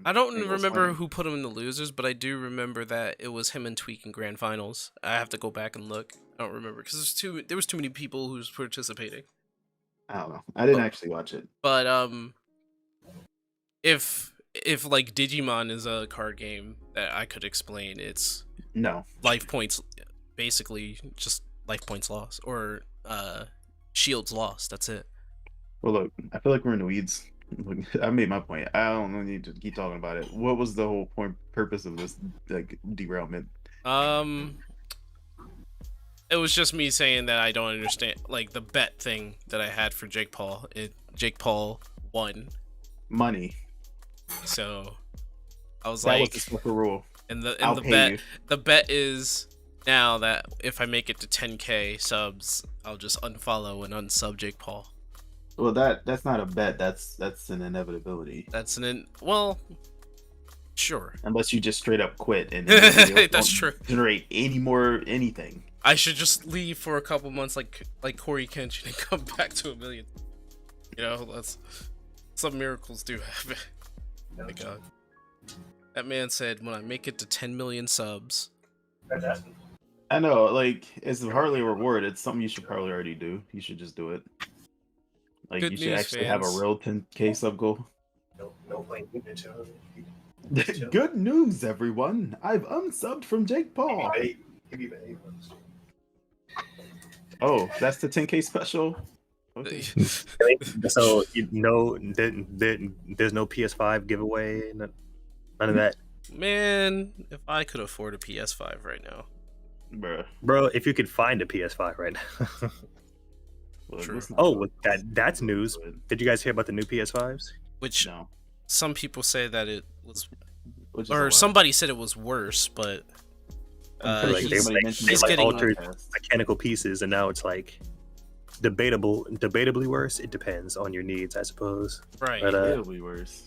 I don't remember who put him in the losers, but I do remember that it was him and Tweak in grand finals. I have to go back and look. I don't remember because there was too many people who was participating. I don't know. I didn't actually watch it. But if Digimon is a card game that I could explain, it's life points, basically just life points lost or shields lost. That's it. Well, look, I feel like we're in the weeds. I made my point. I don't need to keep talking about it. What was the whole purpose of this derailment? It was just me saying that I don't understand the bet thing that I had for Jake Paul. Jake Paul won money. So I was that was the special rule. And the bet is now that if I make it to 10K subs, I'll just unfollow and unsub Jake Paul. Well, that's not a bet. That's an inevitability. Sure. Unless you just straight up quit and that's true. Generate anything. I should just leave for a couple months like Corey Kenshin and come back to 1 million. That's some miracles do happen. Oh my God. That man said when I make it to 10 million subs. That's asking. I know, like it's hardly a reward. It's something you should probably already do. You should just do it. Like you Good should news, actually have a fans. real 10K sub goal. No playing Ninja. Good news, everyone! I've unsubbed from Jake Paul. Oh, that's the 10K special. Okay. So there's no PS5 giveaway. None of that. Man, if I could afford a PS5 right now. Bruh. Bro, if you could find a PS5 right now. Look, True. let's not Oh, go- that's news. Did you guys hear about the new PS5s? Which No. some people say that it was, Which is a or lie. somebody said it was worse, but I'm pretty like sure they- somebody mentioned he's it on getting- the altered podcast. mechanical pieces, and now it's like debatably worse. It depends on your needs, I suppose. right, But, Debatably worse.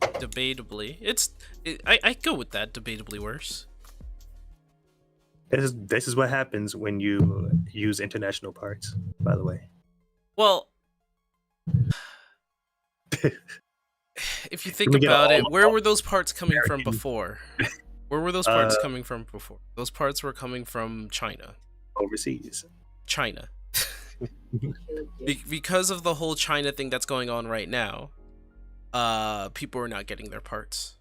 debatably, I go with that. Debatably worse. This is what happens when you use international parts. By the way, Well, if you think we get about it, all- where were those parts coming from American- before? Where were those parts coming from before? Those parts were coming from China. overseas. China. Because of the whole China thing that's going on right now, people are not getting their parts,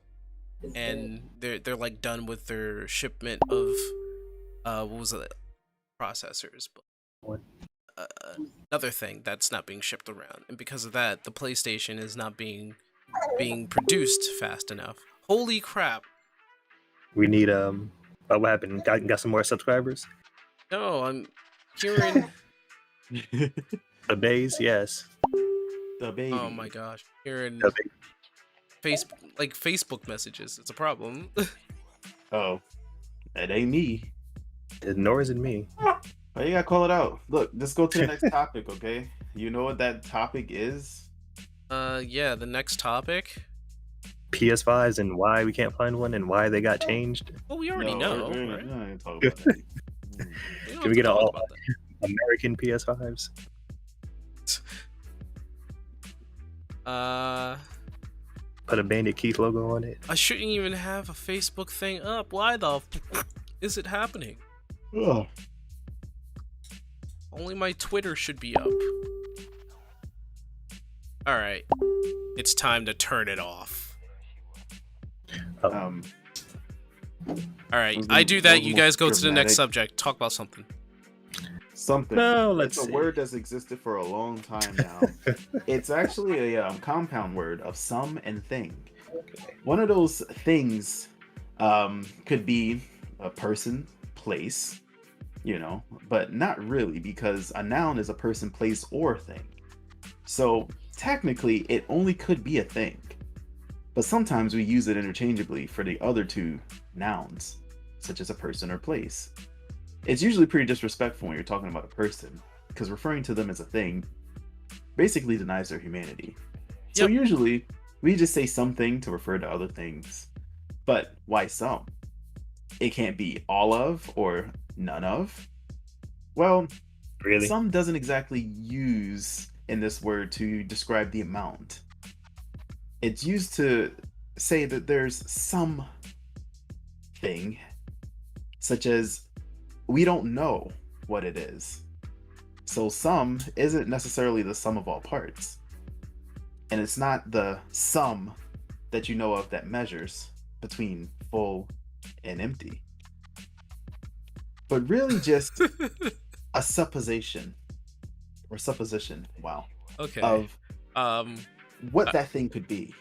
and they're like done with their shipment of what was it, processors, but What? another thing that's not being shipped around, and because of that, the PlayStation is not being produced fast enough. Holy crap! We need what happened? Got some more subscribers? No, I'm hearing. The days, yes. The baby. Oh my gosh, hearing The Facebook messages. It's a problem. Oh, it ain't me. Nor is it me. Oh, you gotta call it out. Look, let's go to the next topic, okay? You know what that topic is? Yeah, the next topic. PS5s and why we can't find one and why they got changed. Well, we already No, know. we're right? not gonna talk about that. We don't Can have we to get talk all about that. American PS5s? Put a Bandit Keith logo on it. I shouldn't even have a Facebook thing up. Why the is it happening? Ugh. Only my Twitter should be up. Alright. It's time to turn it off. Um, Alright, Those I are- do those that. are You more guys go to the next dramatic. subject. Talk about something. something. No, let's It's a see. word that's existed for a long time now. It's actually a compound word of some and thing. One of those things could be a person, place, you know, but not really, because a noun is a person, place, or thing. So technically, it only could be a thing. But sometimes we use it interchangeably for the other two nouns, such as a person or place. It's usually pretty disrespectful when you're talking about a person, because referring to them as a thing basically denies their humanity. So Yep. usually we just say something to refer to other things. But why some? It can't be all of or none of. Well, Really? some doesn't exactly use in this word to describe the amount. It's used to say that there's some thing, such as we don't know what it is. So some isn't necessarily the sum of all parts. And it's not the sum that you know of that measures between full and empty. But really just a supposition or supposition, wow, Okay. of Um. what that thing could be.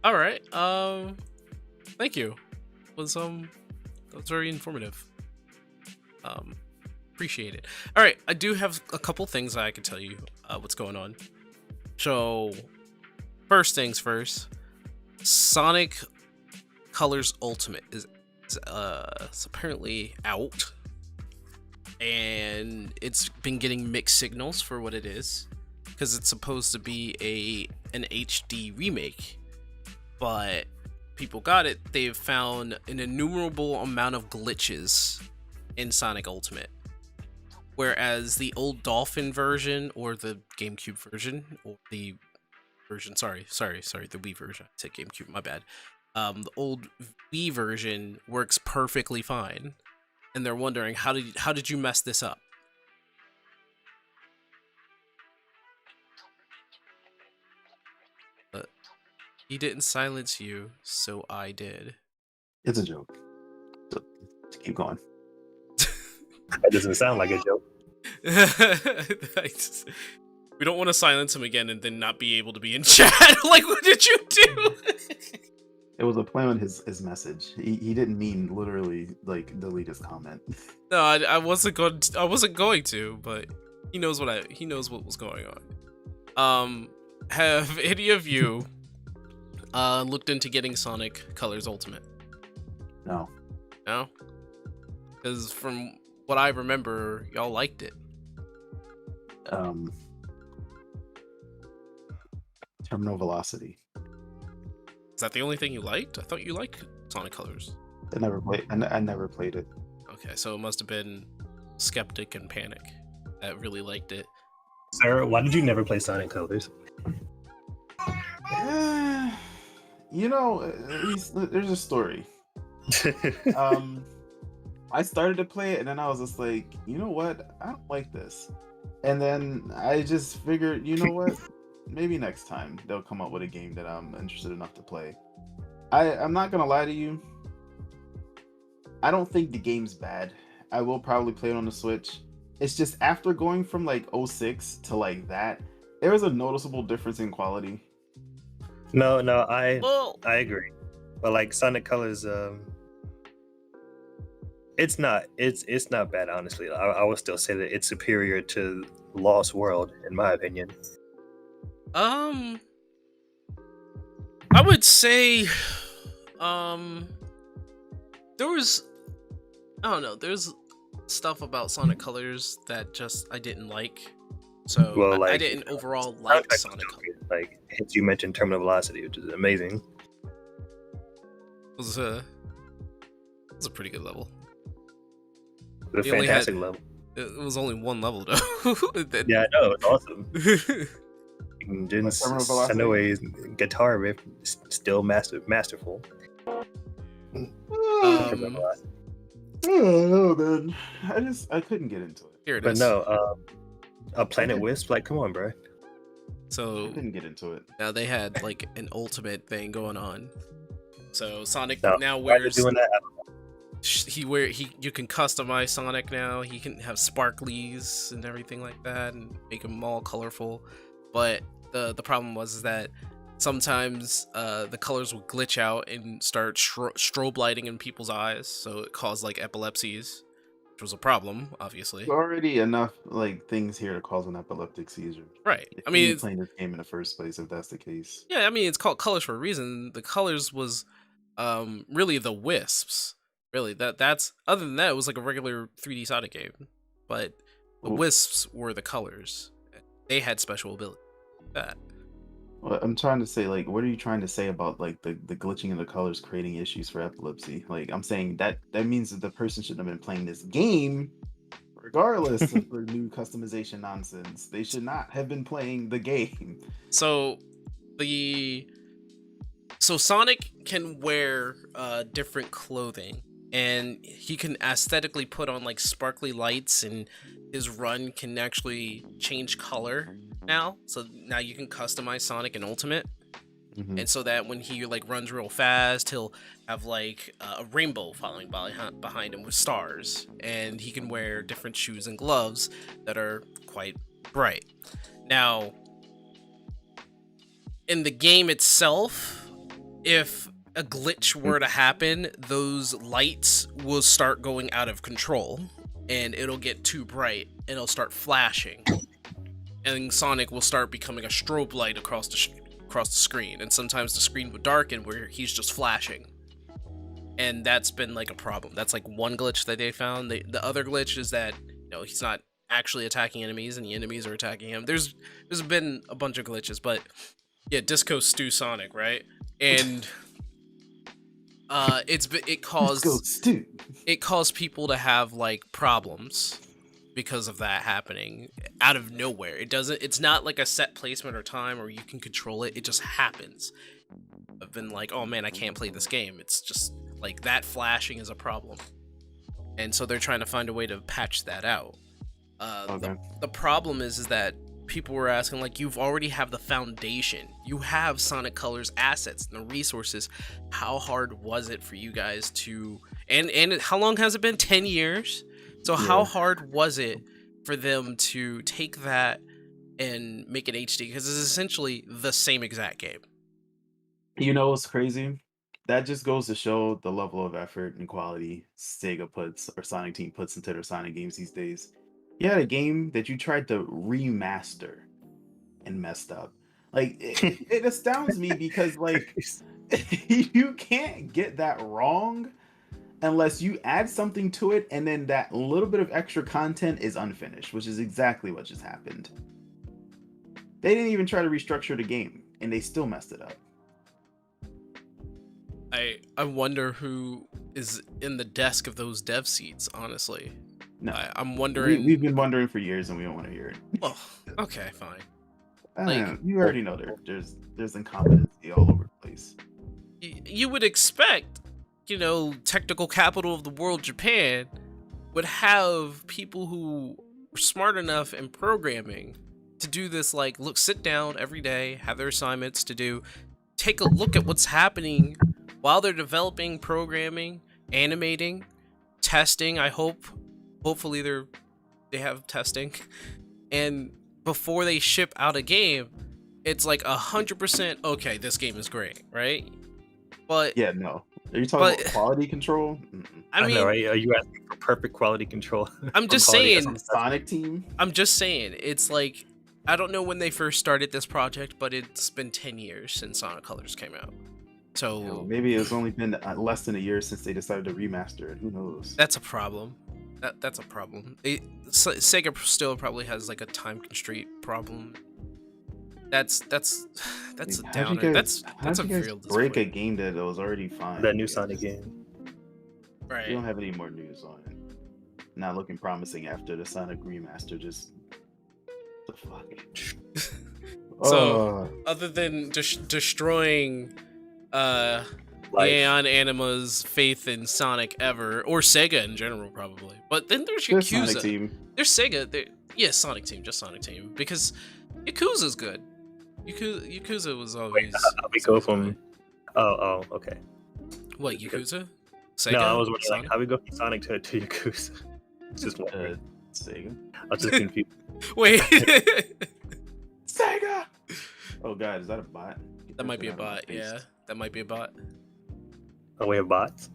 All right. Thank you. That was very informative. Appreciate it. All right, I do have a couple things that I can tell you what's going on. So, first things first, Sonic Colors Ultimate is it's apparently out, and it's been getting mixed signals for what it is, because it's supposed to be an HD remake, but people got it. They've found an innumerable amount of glitches in Sonic Ultimate, whereas the old Dolphin version, or the GameCube version, or the version, sorry, the Wii version. I said GameCube, my bad. The old Wii version works perfectly fine, and they're wondering how did you mess this up? But he didn't silence you, so I did. It's a joke. So, keep going. That doesn't sound like a joke. We don't want to silence him again and then not be able to be in chat. Like, what did you do? It was a play on his message. He didn't mean literally like delete his comment. No, I wasn't going. I wasn't going to, but he knows what was going on. Have any of you looked into getting Sonic Colors Ultimate? No. No, because from what I remember, y'all liked it. Terminal Velocity. Is that the only thing you liked? I thought you liked Sonic Colors. I never played it. Okay, so it must have been Skeptic and Panic that really liked it. Sarah, why did you never play Sonic Colors? You know, there's a story. I started to play it and then I was just like, you know what? I don't like this. And then I just figured, you know what? Maybe next time they'll come up with a game that I'm interested enough to play. I'm not gonna lie to you. I don't think the game's bad. I will probably play it on the Switch. It's just after going from like 06 to like that, there was a noticeable difference in quality. No, I agree. But like Sonic Colors, it's not bad, honestly. I would still say that it's superior to Lost World, in my opinion. I would say, there's stuff about Sonic Colors that just I didn't like. So well, I didn't overall like Sonic Colors. Like, as you mentioned, Terminal Velocity, which is amazing. It was a pretty good level. A fantastic level. It was only one level though. Yeah, I know, it's awesome. Jin Sanoe's guitar riff is still masterful. I don't know, man. I couldn't get into it. Here it but is. No, a Planet Wisp, like, come on, bro. So I couldn't get into it. now they had like an ultimate thing going on. So Sonic now why are they wears. doing that? You can customize Sonic now. He can have sparklies and everything like that, and make them all colorful. But the problem was that sometimes the colors would glitch out and start strobe lighting in people's eyes, so it caused like epilepsies, which was a problem, obviously. There's already enough like things here to cause an epileptic seizure. Right. If I mean, you're playing this game in the first place, if that's the case. Yeah, I mean, it's called Colors for a reason. The colors was really the wisps. Really, that's other than that, it was like a regular 3D Sonic game. But the wisps were the colors. They had special ability. That. Well, I'm trying to say, like, what are you trying to say about like the glitching of the colors creating issues for epilepsy? Like, I'm saying that means that the person shouldn't have been playing this game, regardless of the new customization nonsense. They should not have been playing the game. So Sonic can wear different clothing, and he can aesthetically put on like sparkly lights, and his run can actually change color now. So now you can customize Sonic in Ultimate. Mm-hmm. And so that when he like runs real fast, he'll have like a rainbow following behind him with stars, and he can wear different shoes and gloves that are quite bright. Now, in the game itself, if a glitch were to happen, those lights will start going out of control, and it'll get too bright, and it'll start flashing, and Sonic will start becoming a strobe light across the screen, and sometimes the screen would darken where he's just flashing, and that's been like a problem. That's like one glitch that they found. The other glitch is that he's not actually attacking enemies, and the enemies are attacking him. There's been a bunch of glitches, but yeah, Disco Stew Sonic, right? And it caused people to have like problems because of that happening out of nowhere. It's not like a set placement or time or you can control it. It just happens. I've been like, oh man, I can't play this game. It's just like that flashing is a problem. and so they're trying to find a way to patch that out. Okay. The problem is that people were asking, like, you've already have the foundation, you have Sonic Colors assets and the resources. How hard was it for you guys to, and how long has it been? 10 years. So how hard was it for them to take that and make it HD? Because it's essentially the same exact game. You know what's crazy? That just goes to show the level of effort and quality Sega puts or Sonic Team puts into their Sonic games these days. You had a game that you tried to remaster and messed up. Like, it astounds me because, like, you can't get that wrong unless you add something to it, and then that little bit of extra content is unfinished, which is exactly what just happened. They didn't even try to restructure the game, and they still messed it up. I wonder who is in the desk of those dev seats, honestly. No, I'm wondering. We've been wondering for years, and we don't want to hear it. Oh, okay, fine. Like, you already know there's incompetency all over the place. You would expect, you know, technical capital of the world, Japan, would have people who are smart enough in programming to do this. Like, sit down every day, have their assignments to do, take a look at what's happening while they're developing, programming, animating, testing. Hopefully they have testing, and before they ship out a game, it's like 100% okay, this game is great, right? But yeah, no. Are you talking about quality control? I mean, know, right? Are you asking for perfect quality control? I'm just saying, Sonic Team. I'm just saying, it's like, I don't know when they first started this project, but it's been 10 years since Sonic Colors came out. So maybe it's only been less than a year since they decided to remaster it. Who knows? That's a problem. That's a problem. Sega still probably has like a time constraint problem. That's a downer. That's a real break a game that was already fine. That new Sonic game. Right. We don't have any more news on it. Not looking promising after the Sonic remaster. Just the fuck. So other than destroying Aeon Anima's faith in Sonic ever, or Sega in general, probably. But then there's Yakuza. Sonic Team. There's Sega. Sonic Team, just Sonic Team, because Yakuza's good. Yakuza was always. Wait, how we go from? Oh, okay. What, Yakuza? Sega? No, I was wondering like, how we go from Sonic to Yakuza. It's just Sega. I was just confused. Wait. Sega. Oh god, is that a bot? That might be a bot. Yeah, that might be a bot. Oh, we have bots?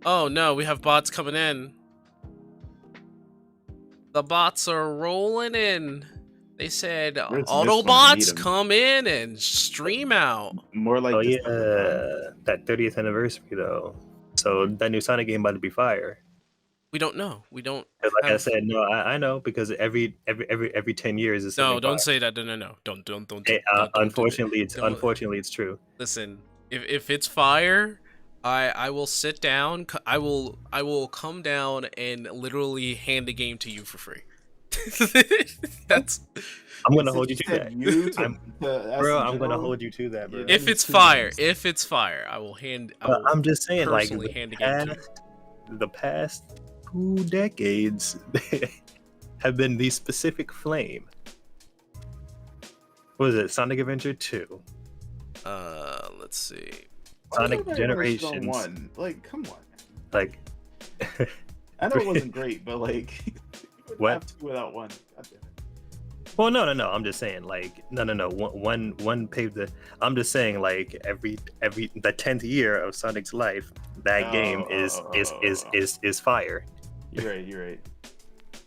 Oh no, we have bots coming in. The bots are rolling in. They said Autobots come in and stream out. More like that 30th anniversary though. So that new Sonic game about to be fire. We don't know. We don't. Like I said, no, I know because every 10 years is. No, don't say that. No. Don't. Hey, unfortunately, it's true. Listen, if it's fire, I will sit down. I will come down and literally hand the game to you for free. I'm gonna hold you to that. Bro, I'm gonna hold you to that, bro. If it's fire, I will hand. I'm just saying, like hand the game to you. The past 2 decades have been the specific flame. What was it? Sonic Adventure 2. Let's see. Sonic Generations 1. Like, come on. Like, I know it wasn't great, but like, what? Have 2 without 1. God damn it. Well, no. I'm just saying, like, no. One paved the. I'm just saying, like, every the 10th year of Sonic's life, that game is fire. You're right.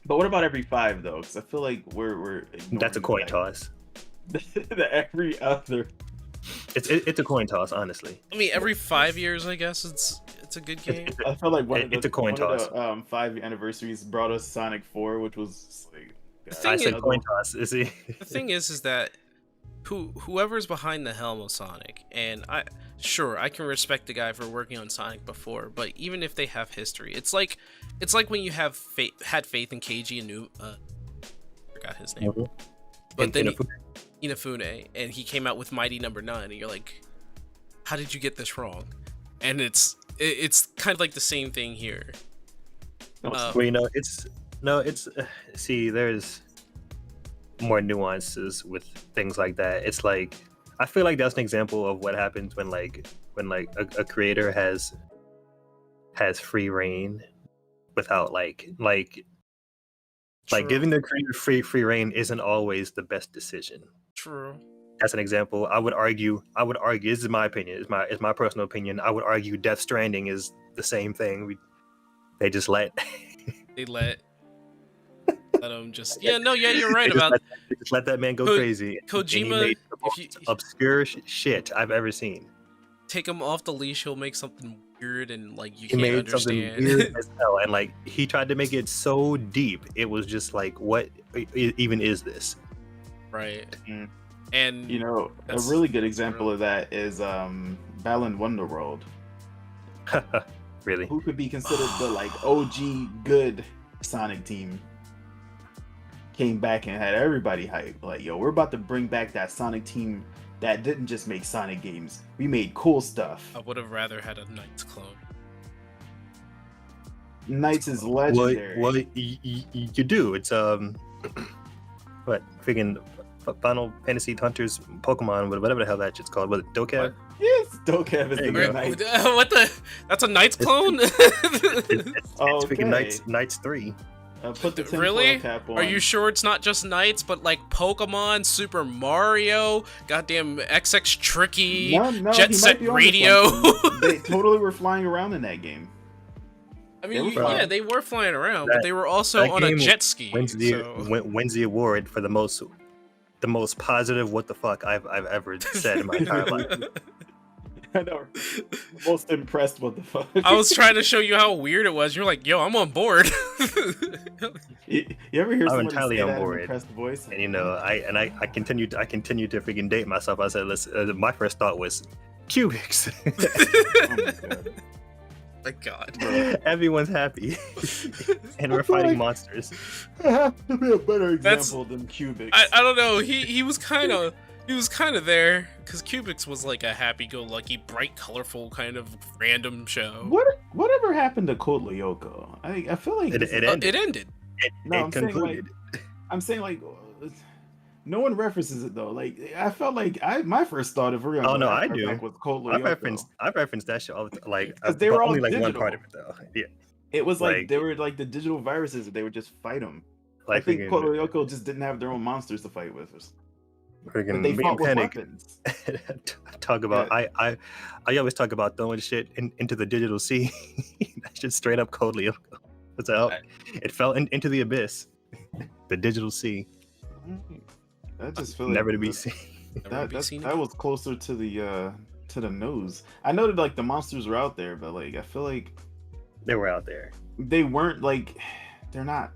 But what about every 5 though? Because I feel like we're that's a coin toss. Every other. It's a coin toss, honestly. I mean, every 5 years, I guess it's a good game. I feel like it's a coin toss. Of the 5 anniversaries brought us Sonic 4, which was like. I said coin toss. The thing is that whoever's behind the helm of Sonic, and I can respect the guy for working on Sonic before, but even if they have history, it's like when you have had faith in Keiji forgot his name, but then Inafune, and he came out with Mighty Number 9, and you're like, how did you get this wrong? And it's kind of like the same thing here. Well, it's see, there's more nuances with things like that. It's like I feel like that's an example of what happens when a creator has free reign without like giving the creator free reign isn't always the best decision. True. That's an example. I would argue. This is my opinion. It's my personal opinion. I would argue Death Stranding is the same thing. They just let. They let him just. Yeah, no, yeah, you're right about. Just let that man go crazy. Kojima, and he made the most obscure shit I've ever seen. Take him off the leash. He'll make something weird and like you he can't made understand. Something weird as hell, and like he tried to make it so deep. It was just like, what even is this? Right. Mm. And you know, a really good example of that is Balan Wonderworld. Really? Who could be considered the like OG good Sonic team? Came back and had everybody hyped. Like, yo, we're about to bring back that Sonic team that didn't just make Sonic games. We made cool stuff. I would have rather had a Knights clone. Knights is legendary. Well, you do. It's what freaking Final Fantasy Hunters Pokemon, whatever the hell that shit's called. Was it Dokkan? What? Yes, Dokkan is the There you Knight. What the? That's a Knights clone? It's freaking Knights 3. Put the Really? cap on. Are you sure it's not just Knights, but like Pokemon, Super Mario, goddamn XX Tricky, No, Jet he Set might be on Radio? this one. They totally were flying around in that game. I mean, They were yeah, flying. they were flying around, but they were also that on a game jet ski. Wins the award for the most positive what the fuck I've ever said in my entire life. I know. Most impressed. What the fuck? I was trying to show you how weird it was. You're like, yo, I'm on board. You ever hear I'm somebody entirely say on that in board. an impressed voice? And you know, I continue to freaking date myself. I said, listen, my first thought was Cubics. Oh my god. My God. Everyone's happy, and we're I feel fighting like- monsters. There has to be a better example than Cubics. I don't know. He was kind of there because Cubics was like a happy-go-lucky, bright, colorful kind of random show. Whatever happened to Code Lyoko? I feel like It ended. It ended. No, It I'm saying, concluded. I'm saying like no one references it though. Like I felt like my first thought if we're gonna Oh, go no, that I far do. back was Code I Lyoko. referenced that shit all the time, like 'Cause they were but all only like one digital. part of it though. Yeah, It was like like- they were like the digital viruses. They would just fight them. I like think freaking- Code Lyoko just didn't have their own monsters to fight with. But freaking they me fought and with Panic. weapons. Talk about I always talk about throwing shit into the digital sea. That shit straight up Code Lyoko. What's up? It fell into the abyss, the digital sea, I just feel like never to be that- seen. Never be seen that again. was closer to the nose. I know that like the monsters were out there, but like I feel like They were out there. they weren't like they're not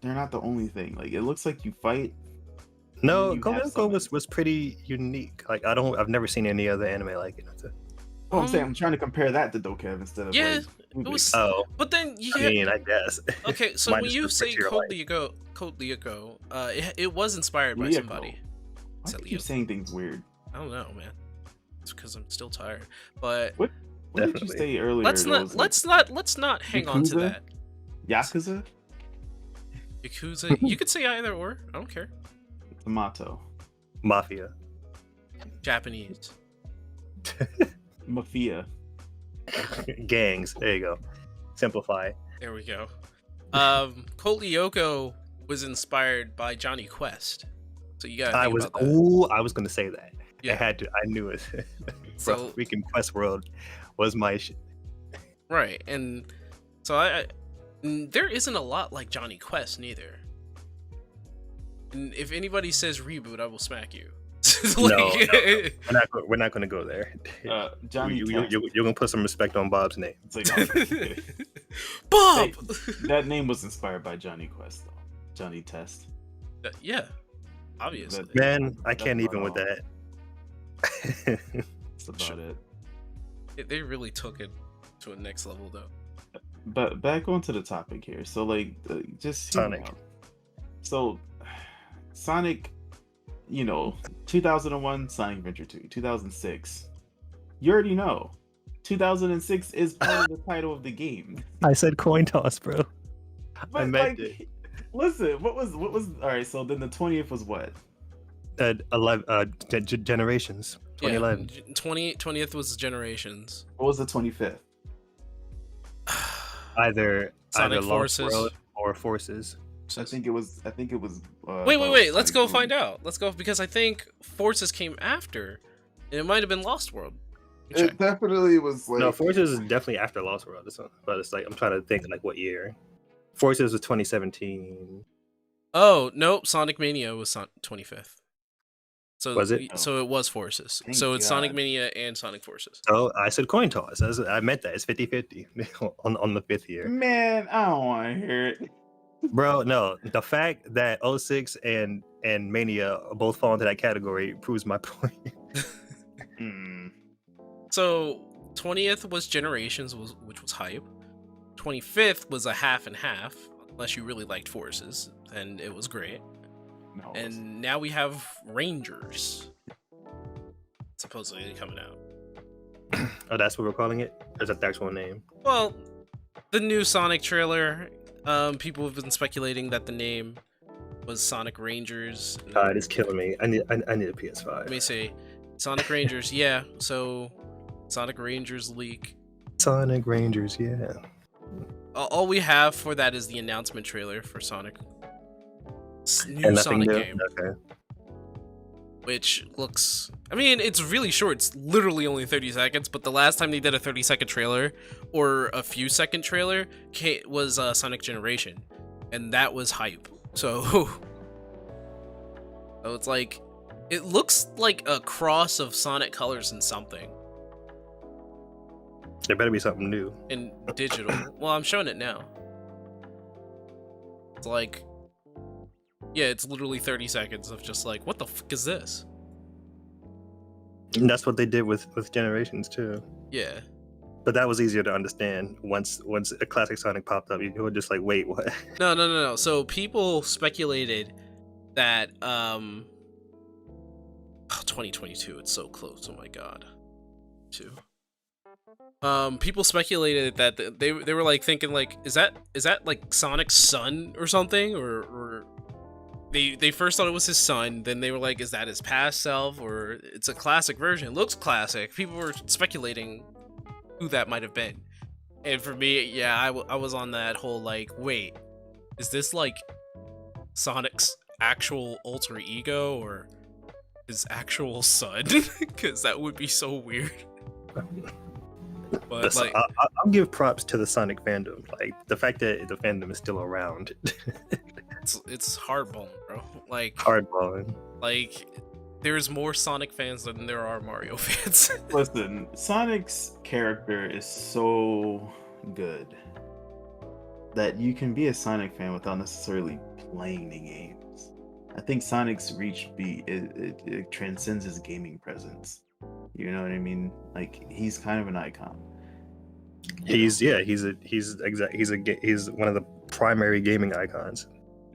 the only thing. Like it looks like you fight. No, You Code have Lyoko something. was pretty unique. Like I've never seen any other anime like it. Oh, I'm saying I'm trying to compare that to Dokkan instead of Yeah, like, it was. Oh, But then you I get mean, I guess. okay. So Mine when is you the say picture Code life. Lyoko, it was inspired by Lyoko. somebody. Why Is do that you keep Lyoko? saying things weird? I don't know, man. It's because I'm still tired. But What did you Definitely. say earlier? let's that not was, let's not hang on to Yakuza? that. Yakuza Yakuza. You could say either or. I don't care. Tomato Mafia. Japanese. Mafia. Gangs. There you go. Simplify. There we go. Code Lyoko was inspired by Johnny Quest. So you gotta think about that. I was gonna say that. Yeah. I had to. I knew it. So- Bro, freaking Quest World was my shit. Right, and so there isn't a lot like Johnny Quest neither. And if anybody says reboot, I will smack you. No. We're not gonna go there. Johnny You're Test. gonna put some respect on Bob's name. It's like, okay. Bob. That name was inspired by Johnny Quest, though. Johnny Test. Yeah, obviously. Man, I That's can't about even with all. that. That's about it. They really took it to a next level, though. But back onto the topic here. So, like, just hear me Sonic. out. So, Sonic, 2001 Sonic Adventure 2, 2006. You already know. 2006 is part of the title of the game. I said coin toss, bro. But meant like, listen, what was all right? So then the 20th was what? 11 Generations, 2011. Yeah, 20th was Generations. What was the 25th? Either Sonic Lost Forces. World or Forces. I think it was. Wait. Let's go find out. Let's go because I think Forces came after, and it might have been Lost World. It definitely was like. No, Forces is definitely after Lost World. But it's like I'm trying to think like what year. Forces was 2017. Oh nope, Sonic Mania was 25th. So was it? So it was Forces. Thank so it's God. Sonic Mania and Sonic Forces. Oh, I said coin toss. I meant that. It's 50-50 on the 5th year. Man, I don't want to hear it. Bro, no. The fact that 06 and Mania both fall into that category proves my point. So 20th was Generations, which was hype. 25th was a half and half, unless you really liked Forces, and it was great. No, And now we have Rangers, supposedly coming out. Oh, that's what we're calling it? Or is that the actual name? Well, the new Sonic trailer, people have been speculating that the name was Sonic Rangers. God, it's killing me. I need a PS5. Let me see. Sonic Rangers, yeah. So, Sonic Rangers leak. Sonic Rangers, yeah. All we have for that is the announcement trailer for Sonic. New And nothing Sonic new? game. Okay. Which looks... I mean, it's really short. It's literally only 30 seconds, but the last time they did a 30-second trailer, or a few-second trailer, was Sonic Generation. And that was hype. So it's like... It looks like a cross of Sonic Colors and something. There better be something new. In digital. Well, I'm showing it now. It's like... Yeah, it's literally 30 seconds of just like, what the fuck is this? And that's what they did with Generations too. Yeah. But that was easier to understand once a classic Sonic popped up. You were just like, wait, what? No. So people speculated that 2022, it's so close. Oh my god. People speculated that they were like thinking like, is that like Sonic's son or something, or they first thought it was his son, then they were like, is that his past self, or it's a classic version? It looks classic. People were speculating who that might have been. And for me, yeah, I was on that whole like, wait, is this like Sonic's actual alter ego or his actual son? Because that would be so weird. But like, I'll give props to the Sonic fandom. Like the fact that the fandom is still around. it's hardballing, bro. Like hardballing. Like there's more Sonic fans than there are Mario fans. Listen, Sonic's character is so good that you can be a Sonic fan without necessarily playing the games. I think Sonic's reach it transcends his gaming presence. You know what I mean? Like he's kind of an icon. He's one of the primary gaming icons.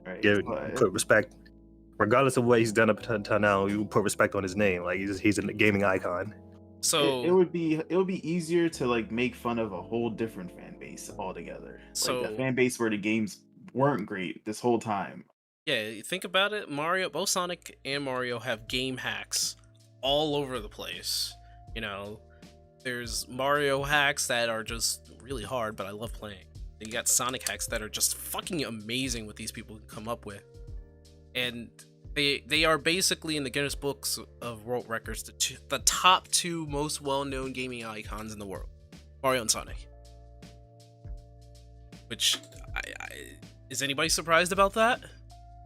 Right. Put respect, regardless of what he's done up until now. You put respect on his name. Like he's a gaming icon. So it would be easier to like make fun of a whole different fan base altogether. So like the fan base where the games weren't great this whole time. Yeah, you think about it. Both Sonic and Mario have game hacks all over the place. You know, there's Mario hacks that are just really hard, but I love playing. Then you got Sonic hacks that are just fucking amazing what these people can come up with. And they are basically in the Guinness Books of World Records the top two most well-known gaming icons in the world. Mario and Sonic. Which, is anybody surprised about that?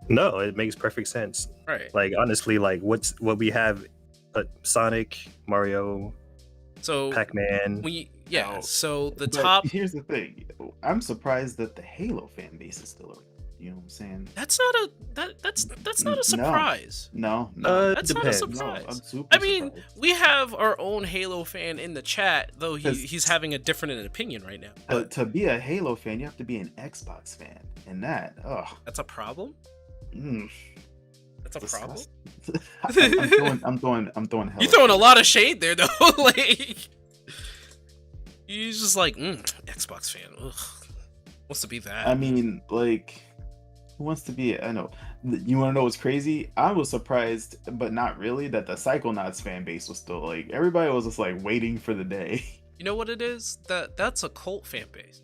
No, it makes perfect sense. Right. Like honestly, like what we have, Sonic, Mario, so Pac-Man. So the But top. Here's the thing. I'm surprised that the Halo fan base is still around. You know what I'm saying? That's not a surprise. No. That's not a depends. surprise. No, I'm super I mean, surprised. we have our own Halo fan in the chat, though he's having a different opinion right now. But to be a Halo fan, you have to be an Xbox fan, and that's a problem. That's a problem. I'm throwing hella You're throwing a lot of shade there, though. Like, you're just like Xbox fan. Ugh. Wants to be that? I mean, like, who wants to be? I know. You want to know what's crazy? I was surprised, but not really, that the Psychonauts fan base was still like everybody was just like waiting for the day. You know what it is? That's a cult fan base.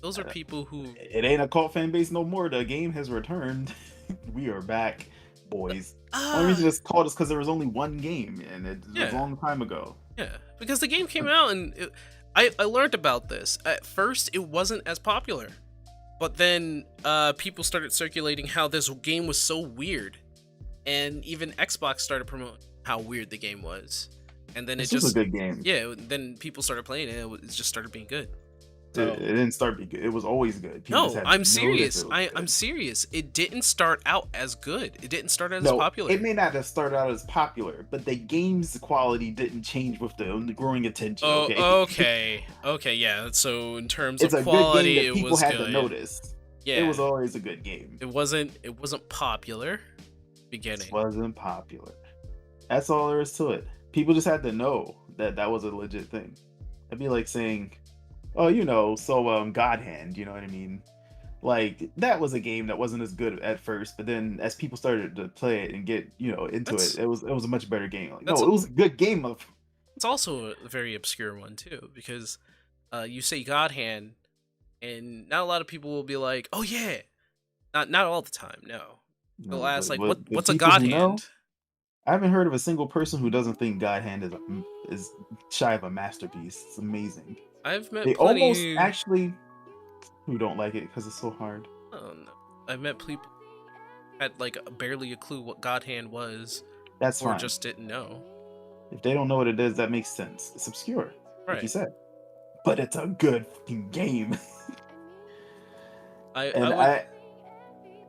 Those are people who. It ain't a cult fan base no more. The game has returned. We are back, boys. Only reason it's called is because there was only one game, and it was a long time ago. Yeah, because the game came out, and I learned about this. At first, it wasn't as popular. But then people started circulating how this game was so weird, and even Xbox started promoting how weird the game was. And then This was a good game. Yeah. Then people started playing it. It just started being good. It didn't start being good. It was always good. People just No, had I'm to serious. notice it was I'm good. serious. It didn't start out as good. It didn't start out as No, popular. it may not have started out as popular, but the game's quality didn't change with the growing attention. Oh, okay, yeah. So in terms It's of a quality, good game that it people was had good. to notice. Yeah, It was always a good game. It wasn't popular. Beginning. It wasn't popular. That's all there is to it. People just had to know that that was a legit thing. It'd be like saying, "Oh, God Hand." You know what I mean? Like that was a game that wasn't as good at first, but then as people started to play it and get into That's- it, it was a much better game. Like, that's no, it was a good game. It's also a very obscure one too, because you say God Hand, and not a lot of people will be like, "Oh yeah," not all the time. No, they'll ask like, but the "What's a people God who know- Hand?" I haven't heard of a single person who doesn't think God Hand is shy of a masterpiece. It's amazing. I've met They plenty almost who, actually who don't like it because it's so hard. I don't know. I've met people who had like barely a clue what God Hand was, That's or fine. just didn't know. If they don't know what it is, that makes sense. It's obscure, like you Right. said, but it's a good fucking game. I And would,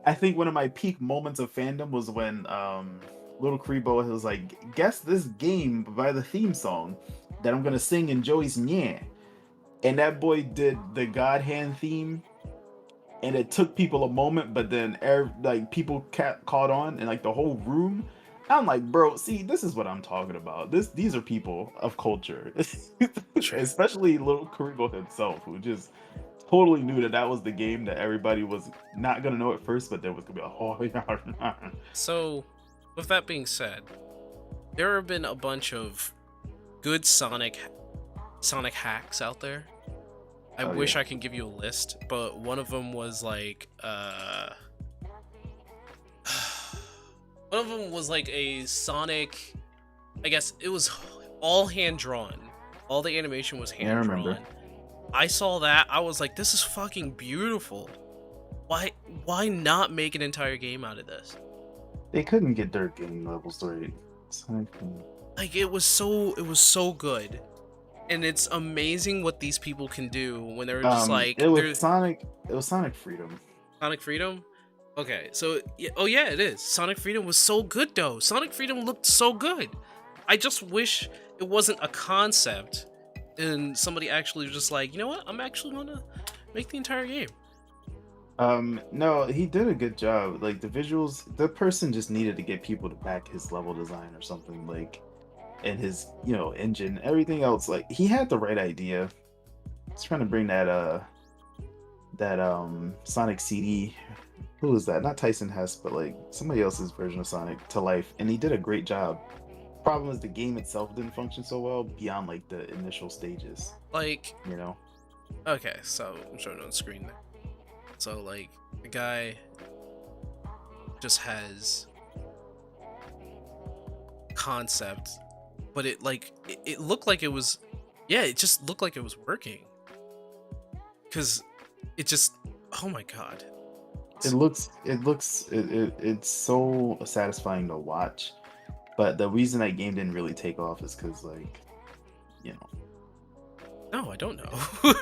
I think one of my peak moments of fandom was when Little Kribo was like, "Guess this game by the theme song that I'm gonna sing in Joey's Nye," and that boy did the God Hand theme, and it took people a moment, but then people caught on, and like the whole room. I'm like, bro, see, this is what I'm talking about. These are people of culture, especially Little Karibo himself, who just totally knew that was the game that everybody was not gonna know at first, but there was gonna be a whole. So, with that being said, there have been a bunch of good Sonic hacks out there. I wish I could give you a list, but one of them was like one of them was like a Sonic, I guess it was all hand drawn. All the animation was hand drawn. remember. I saw that, I was like, this is fucking beautiful. Why not make an entire game out of this? They couldn't get their game levels right. Like it was so good. And it's amazing what these people can do when they're just like it they're was Sonic Freedom. Sonic Freedom. Okay, so yeah, it is. Sonic Freedom was so good though. Sonic Freedom looked so good. I just wish it wasn't a concept and somebody actually was just like, you know what? I'm actually gonna make the entire game. No, he did a good job. Like the visuals, the person just needed to get people to back his level design or something, like, and his, engine, everything else. Like he had the right idea. He's trying to bring that Sonic CD. Who was that? Not Tyson Hess, but like somebody else's version of Sonic to life, and he did a great job. Problem is the game itself didn't function so well beyond like the initial stages. Like, okay, so I'm showing it on the screen there. So like the guy just has concept, but it looked like it was, it just looked like it was working. Cause it just, oh my god. It's so satisfying to watch, but the reason that game didn't really take off is because No, I don't know.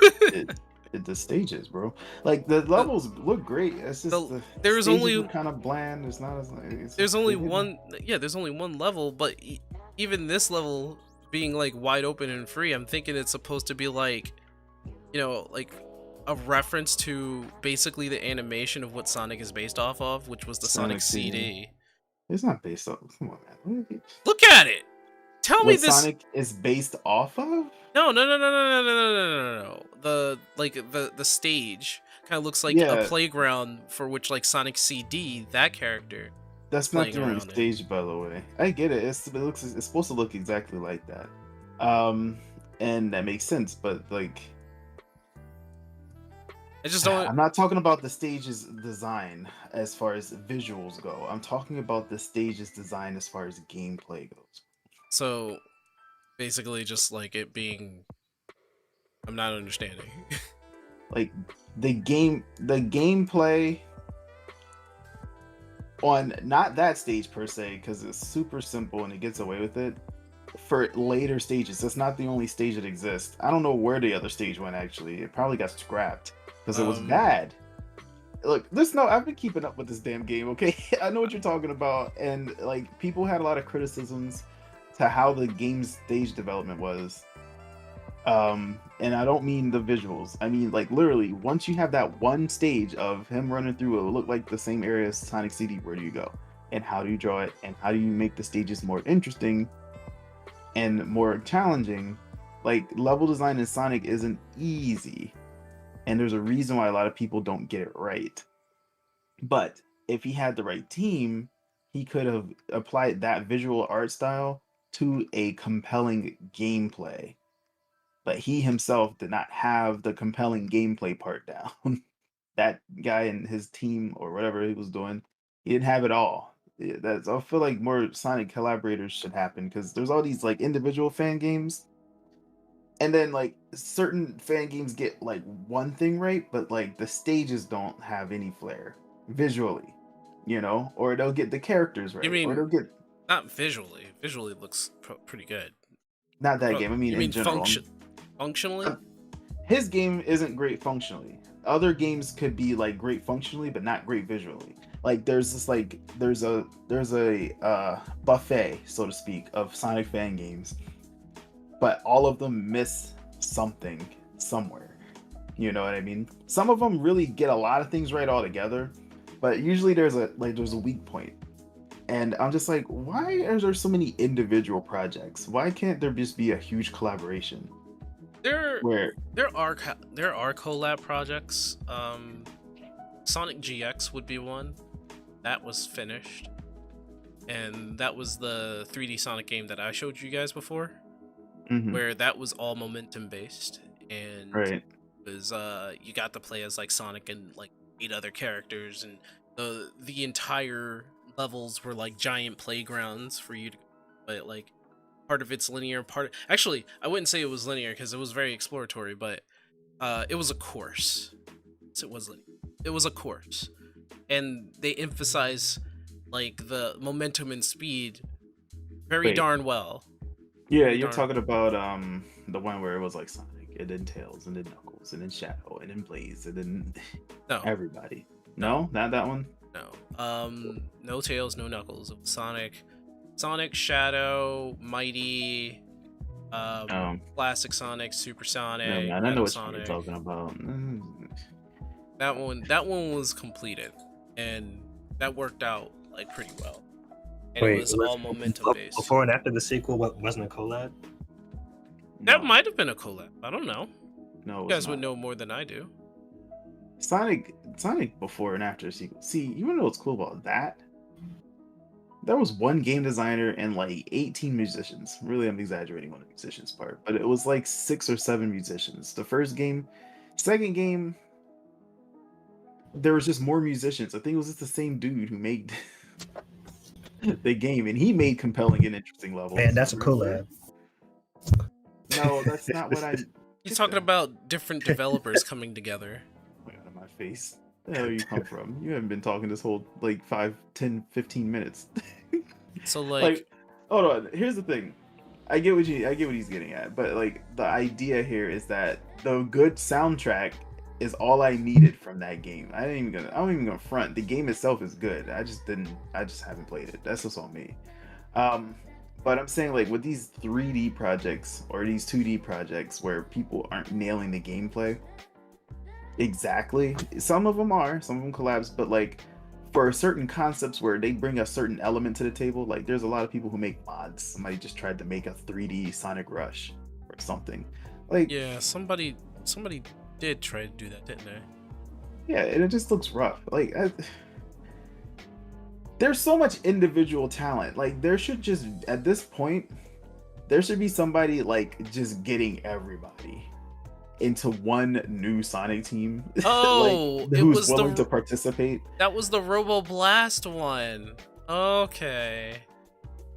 the stages, bro. Like the levels look great. It's just there's only kind of bland. It's not as nice. There's only one. Yeah, there's only one level, but even this level being like wide open and free, I'm thinking it's supposed to be like, like a reference to basically the animation of what Sonic is based off of, which was the Sonic CD. It's not based off. Come on, man. Look at it. Tell me this. Sonic is based off of? No. The stage. kind of looks like a Yeah, playground for which like Sonic CD, that character, is that's not playing the only around in. stage, by the way. I get it. It's supposed to look exactly like that. Um, and that makes sense, but like I just don't. I'm not talking about the stage's design as far as visuals go. I'm talking about the stage's design as far as gameplay goes. So basically, just like it being, I'm not understanding. Like the gameplay on not that stage per se, because it's super simple and it gets away with it. For later stages, that's not the only stage that exists. I don't know where the other stage went actually. It probably got scrapped because it was bad. Look, I've been keeping up with this damn game, okay? I know what you're talking about, and like people had a lot of criticisms to how the game's stage development was. And I don't mean the visuals. I mean like literally once you have that one stage of him running through, it will look like the same area as Sonic CD. Where do you go? And how do you draw it? And how do you make the stages more interesting and more challenging? Like level design in Sonic isn't easy. And there's a reason why a lot of people don't get it right. But if he had the right team, he could have applied that visual art style to a compelling gameplay. But he himself did not have the compelling gameplay part down. That guy and his team or whatever he was doing, he didn't have it all. I feel like more Sonic collaborators should happen because there's all these like individual fan games, and then like certain fan games get like one thing right, but like the stages don't have any flair visually, or they'll get the characters right, You or mean they'll get not visually? Visually looks pretty good. not that game. I mean You in mean general. functionally? His game isn't great functionally. Other games could be like great functionally, but not great visually. Like there's a buffet, so to speak, of Sonic fan games, but all of them miss something somewhere. You know what I mean? Some of them really get a lot of things right altogether, but usually there's a weak point. And I'm just like, why are there so many individual projects? Why can't there just be a huge collaboration? There are collab projects. Sonic GX would be one that was finished, and that was the 3D Sonic game that I showed you guys before, where that was all momentum based, and right. it was you got to play as like Sonic and like 8 other characters, and the entire levels were like giant playgrounds for you to, but like part of it's linear, actually I wouldn't say it was linear because it was very exploratory, but it was a course. So it was a course, and they emphasize like the momentum and speed very darn well. Yeah, you're talking about the one where it was like Sonic and then Tails and then Knuckles and then Shadow and then Blaze and then everybody. No, not that one. No, no Tails, no Knuckles. It was Sonic, Shadow, Mighty, Classic Sonic, Super Sonic. No, man, I know what you're talking about. That one was completed, and that worked out like pretty well. And it was all momentum based. Before and after the sequel, wasn't a collab? That might have been a collab. I don't know. No, you guys would know more than I do. Sonic before and after the sequel. See, you wanna know what's cool about that? There was one game designer and like 18 musicians. Really, I'm exaggerating on the musicians part, but it was like 6 or 7 musicians. The first game, second game, there was just more musicians. I think it was just the same dude who made the game, and he made compelling and interesting levels. Man, that's a collab. No, that's not what I. You're talking about different developers coming together. Oh my God, on my face. Where the hell you come from? You haven't been talking this whole like 5, 10, 15 minutes. So like hold on. Here's the thing. I get what he's getting at, but like the idea here is that the good soundtrack is all I needed from that game. I'm even gonna front. The game itself is good. I just haven't played it. That's just on me. But I'm saying like with these 3D projects or these 2D projects where people aren't nailing the gameplay exactly. Some of them collabs, but like for certain concepts where they bring a certain element to the table, like there's a lot of people who make mods. Somebody just tried to make a 3D Sonic Rush or something. Like yeah, somebody did try to do that, didn't they? Yeah, and it just looks rough. Like there's so much individual talent. Like there should just at this point there should be somebody like just getting everybody into one new Sonic team. Oh, like who's willing to participate. That was the Robo Blast one. Okay.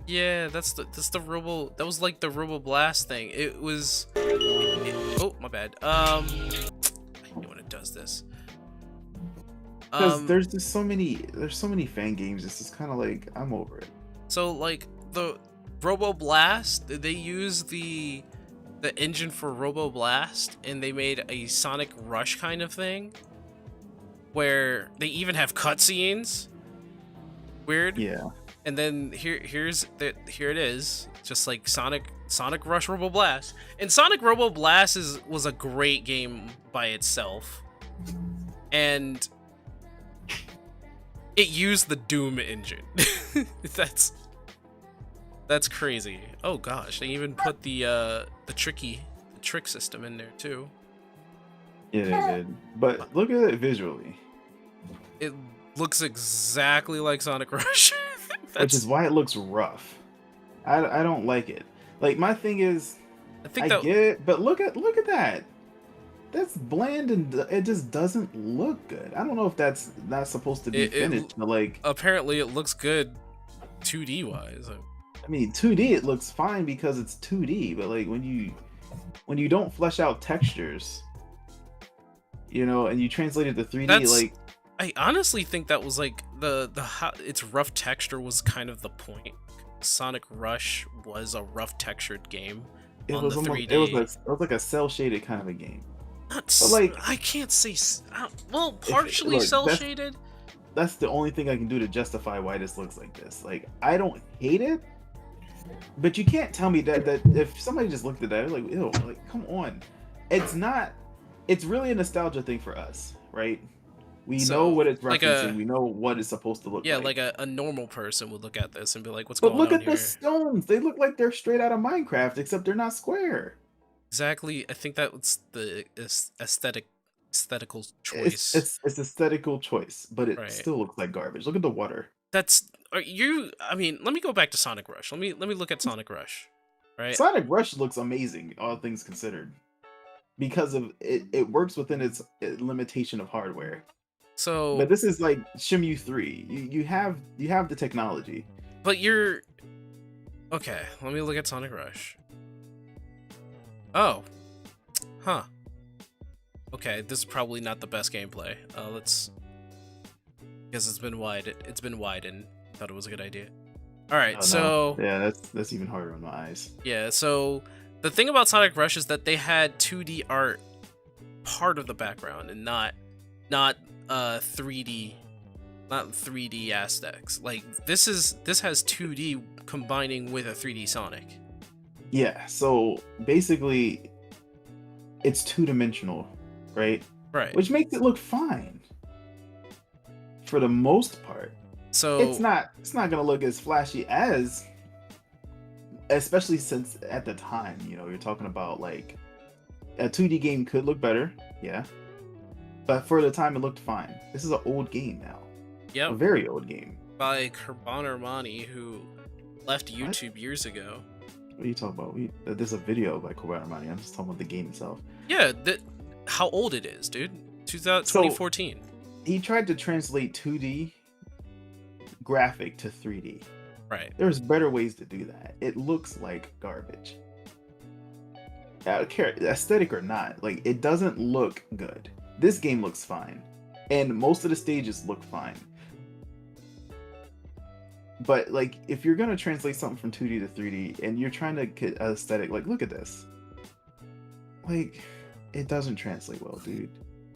Yeah, that's the Robo. That was like the Robo Blast thing. It was. Oh, my bad. I hate when it does this. Because there's just so many fan games. It's just kind of like I'm over it. So like the Robo Blast, they use the engine for Robo Blast, and they made a Sonic Rush kind of thing, where they even have cutscenes. Weird. Yeah. And then here it is, just like Sonic Rush Robo Blast. And Sonic Robo Blast was a great game by itself, and it used the Doom engine. That's crazy. Oh gosh, they even put the trick system in there too. Yeah, they did. But look at it visually. It looks exactly like Sonic Rush. Which is why it looks rough. I don't like it. Like my thing is, I get it, but look at that. That's bland and it just doesn't look good. I don't know if that's not supposed to be finished, but like apparently it looks good 2D wise. I mean, 2D it looks fine because it's 2D, but like when you don't flesh out textures, and you translate it to 3D, I honestly think that was like its rough texture was kind of the point. Sonic Rush was a rough textured game. It was 3D. It was like a cell shaded kind of a game. But like I can't say partially cell shaded. That's the only thing I can do to justify why this looks like this. Like I don't hate it, but you can't tell me that if somebody just looked at that, like ew, like come on. It's not. It's really a nostalgia thing for us, right? We know what it's referencing. We know what it's supposed to look like. Yeah, like a normal person would look at this and be like, what's going on here? But look at the stones. They look like they're straight out of Minecraft, except they're not square. Exactly. I think that was the aesthetical choice. It's aesthetical choice, but it still looks like garbage. Look at the water. I mean, let me go back to Sonic Rush. Let me look at Sonic Rush. Right? Sonic Rush looks amazing, all things considered. Because of it works within its limitation of hardware. So, but this is like Shimmu 3. You have the technology. But you're okay. Let me look at Sonic Rush. Oh, huh. Okay, this is probably not the best gameplay. Let's because it's been widened. Thought it was a good idea. All right, so yeah, that's even harder on my eyes. Yeah, so the thing about Sonic Rush is that they had 2D art part of the background and not 3D aspects. Like this has 2D combining with a 3D Sonic. Yeah, so basically it's two-dimensional, right? Right. Which makes it look fine for the most part. So it's not gonna look as flashy as, especially since at the time, you're talking about like a 2D game could look better, yeah. But for the time, it looked fine. This is an old game now. Yep. A very old game. By Kurban Armani, who left YouTube years ago. What are you talking about? There's a video by Kurban Armani. I'm just talking about the game itself. Yeah, how old it is, dude. 2014. So, he tried to translate 2D graphic to 3D. Right. There's better ways to do that. It looks like garbage. I don't care, aesthetic or not. Like, it doesn't look good. This game looks fine, and most of the stages look fine. But like, if you're gonna translate something from 2D to 3D, and you're trying to get aesthetic, like, look at this. Like, it doesn't translate well, dude.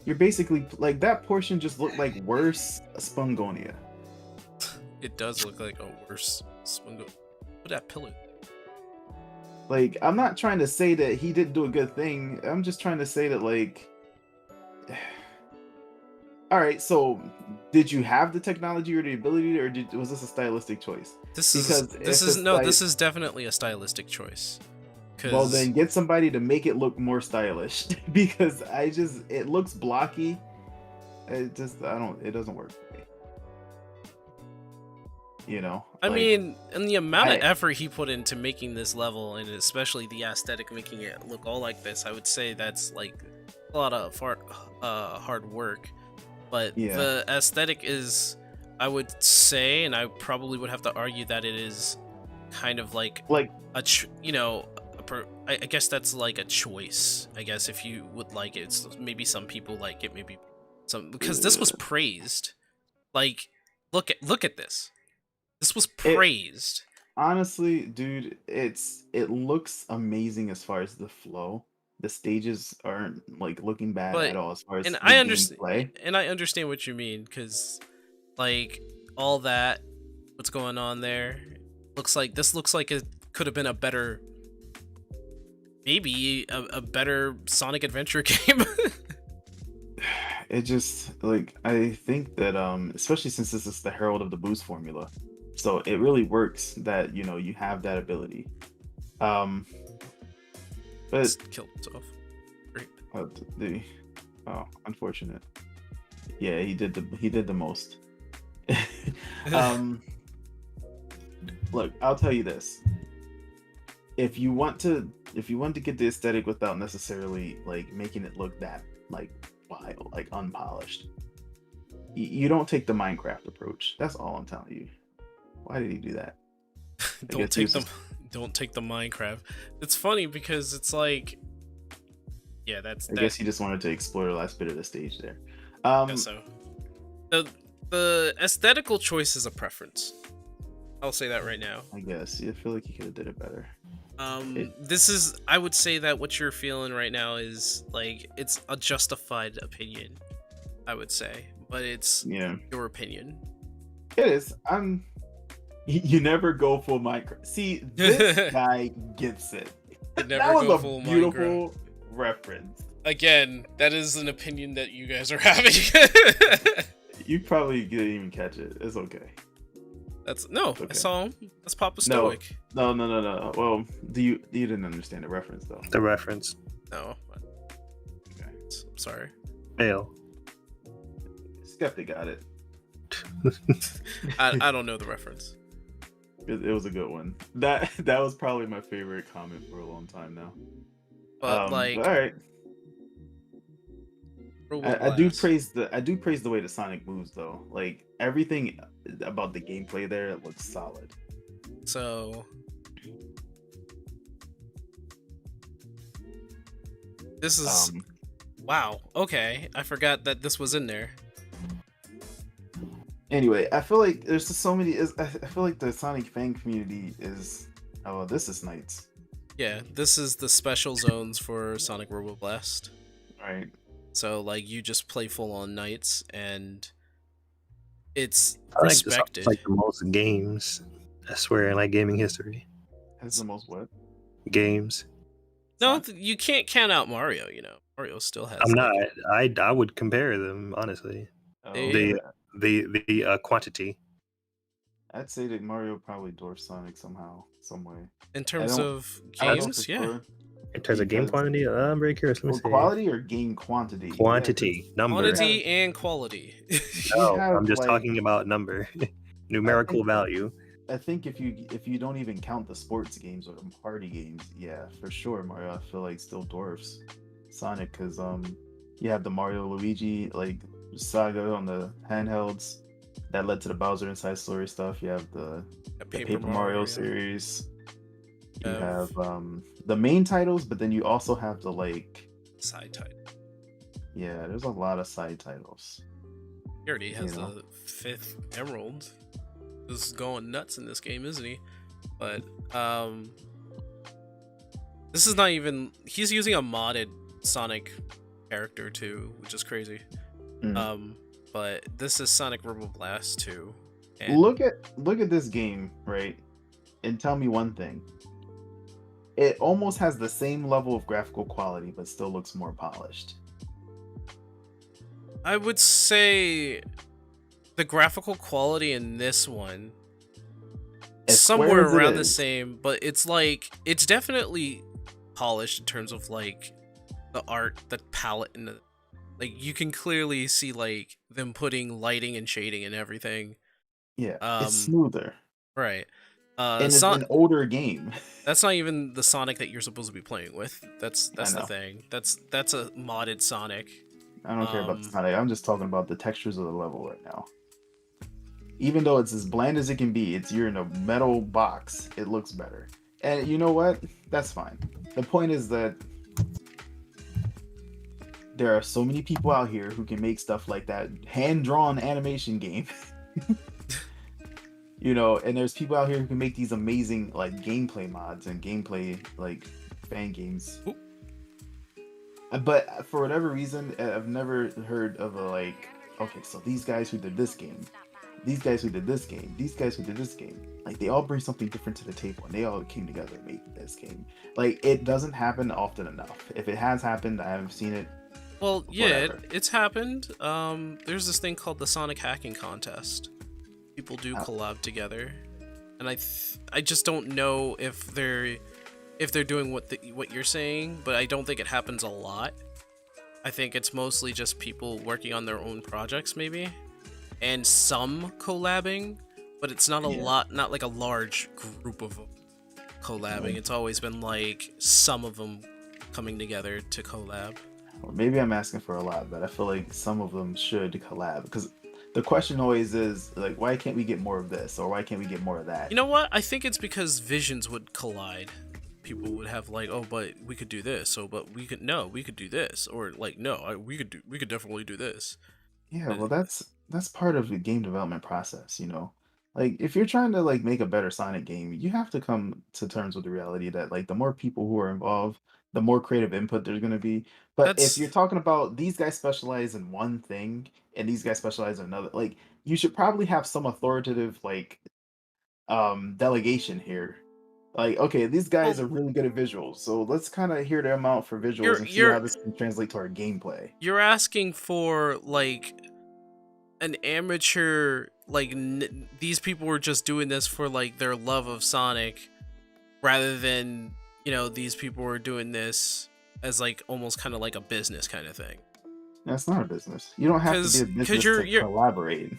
You're basically like that portion just looked like worse Spungonia. It does look like a worse Spungonia. Look at that pillar. Like, I'm not trying to say that he didn't do a good thing. I'm just trying to say that, like, all right, so did you have the technology or the ability, or was this a stylistic choice? This is definitely a stylistic choice. Well, then get somebody to make it look more stylish, because it looks blocky, It just it doesn't work for me. You know, I like, mean, and the amount of I- effort he put into making this level, and especially the aesthetic, making it look all like this, I would say that's like a lot of hard work. But Yeah. the aesthetic is, I would say, and I probably would have to argue that it is kind of like you know, I guess that's like a choice. I guess if you would like it, maybe some people like it, maybe some, because this was praised. Like, look at this. This was praised. Honestly, dude, it looks amazing as far as the flow. The stages aren't like looking bad at all as far as and the I understand, gameplay. and I understand what you mean, because like all that, what's going on there, looks like it could have been a better, maybe a better Sonic Adventure game. It just like I think that especially since this is the Herald of the Boost formula, so it really works that you know you have that ability. But Just killed himself. Great. unfortunate. Yeah, he did the most. Look, I'll tell you this. If you want to get the aesthetic without necessarily like making it look that like wild, like unpolished, you don't take the Minecraft approach. That's all I'm telling you. Why did he do that? Don't take the Minecraft. It's funny because it's like, yeah, I guess he just wanted to explore the last bit of the stage there. Guess so. The aesthetical choice is a preference. I'll say that right now. I guess I feel like he could have did it better. This is, I would say that what you're feeling right now is like, it's a justified opinion, I would say, but it's your opinion. It is. You never go full Minecraft. See, this guy gets it. That was a beautiful reference. Again, that is an opinion that you guys are having. You probably didn't even catch it. It's okay. Okay. I saw him. That's Papa Stoic. No. Well, you didn't understand the reference though. The reference. No. Okay. I'm sorry. Fail. Skeptic got it. I don't know the reference. It was a good one. That was probably my favorite comment for a long time now. But all right. I do praise the way the Sonic moves though. Like everything about the gameplay there, it looks solid. So this is wow. Okay, I forgot that this was in there. Anyway, I feel like there's just so many. I feel like the Sonic fan community is. Oh, this is Nights. Yeah, this is the special zones for Sonic Robo Blast. Right. So like you just play full on Nights, and it's I respected. Like the most games, I swear, in like gaming history. Has the most what? Games. No, you can't count out Mario. You know, Mario still has. I'm not. I would compare them honestly. Oh, The quantity. I'd say that Mario probably dwarfs Sonic somehow, some way. In terms of games, yeah. In terms of game quantity, I'm very curious. Let me see. Quality or game quantity? Quantity, number. Quantity and quality. No, I'm just talking about number, numerical value. I think if you don't even count the sports games or the party games, yeah, for sure, Mario. I feel like still dwarfs Sonic because you have the Mario Luigi like saga on the handhelds that led to the Bowser Inside Story stuff. You have the Paper Mario series. You have the main titles, but then you also have the like side title. Yeah, there's a lot of side titles. He already has the 5th Emerald. This is going nuts in this game, isn't he? But this is not even. He's using a modded Sonic character too, which is crazy. But this is Sonic Robo Blast 2. And look at this game, right? And tell me one thing. It almost has the same level of graphical quality, but still looks more polished. I would say the graphical quality in this one is somewhere around the same, but it's like it's definitely polished in terms of like the art, the palette, and Like you can clearly see like them putting lighting and shading and everything. Yeah, it's Um, smoother. right. And it's an older game. That's not even the Sonic that you're supposed to be playing with. That's I the know. thing. That's a modded Sonic. I don't care about the Sonic. I'm just talking about the textures of the level right now. Even though it's as bland as it can be, you're in a metal box. It looks better. And you know what? That's fine. The point is that there are so many people out here who can make stuff like that hand-drawn animation game. You know, and there's people out here who can make these amazing like gameplay mods and gameplay like fan games. Ooh. But for whatever reason, I've never heard of a like, okay, so these guys who did this game, these guys who did this game, these guys who did this game, like they all bring something different to the table and they all came together and made this game. Like it doesn't happen often enough. If it has happened, I haven't seen it. Well, yeah, it's happened. There's this thing called the Sonic Hacking Contest. People do collab together, and I just don't know if they're doing what you're saying, but I don't think it happens a lot. I think it's mostly just people working on their own projects, maybe, and some collabing, but it's not a lot, not like a large group of them collabing. It's always been like some of them coming together to collab. Or maybe I'm asking for a lot, but I feel like some of them should collab because the question always is like, why can't we get more of this, or why can't we get more of that? You know what? I think it's because visions would collide. People would have like, oh, but we could do this. So, but we could do this, or like, no, we could definitely do this. Yeah, well, that's part of the game development process, you know. Like if you're trying to like make a better Sonic game, you have to come to terms with the reality that like the more people who are involved, the more creative input there's going to be. But if you're talking about these guys specialize in one thing and these guys specialize in another, like you should probably have some authoritative like delegation here. Like, okay, these guys are really good at visuals, so let's kind of hear them out for visuals and see how this can translate to our gameplay. You're asking for like an amateur, like these people were just doing this for like their love of Sonic, rather than, you know, these people were doing this as like almost kind of like a business kind of thing. That's not a business. You don't have to be a business to collaborate.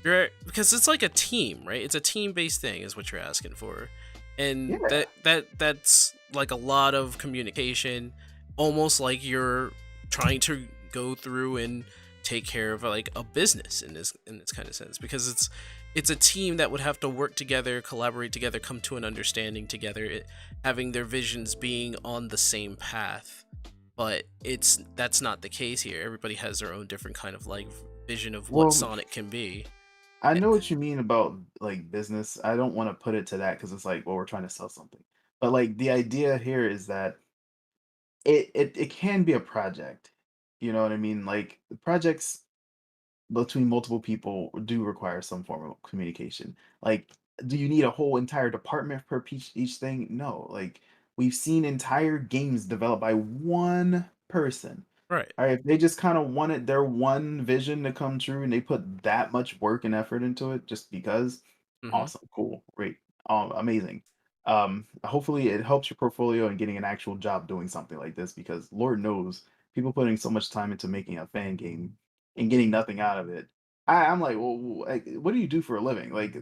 Because it's like a team, right? It's a team-based thing is what you're asking for. And that's like a lot of communication, almost like you're trying to go through and take care of like a business in this kind of sense, because it's a team that would have to work together, collaborate together, come to an understanding together, having their visions being on the same path. But that's not the case here. Everybody has their own different kind of like vision of what Sonic can be. I know what you mean about like business. I don't want to put it to that because it's like, well, we're trying to sell something. But like the idea here is that it can be a project. You know what I mean? Like the projects between multiple people do require some form of communication. Like, do you need a whole entire department per each thing? No. Like we've seen entire games developed by one person. Right. All right, if they just kind of wanted their one vision to come true and they put that much work and effort into it just because, awesome, cool, great, amazing. Hopefully it helps your portfolio in getting an actual job doing something like this, because Lord knows people putting so much time into making a fan game and getting nothing out of it. I'm like, well, like, what do you do for a living? Like,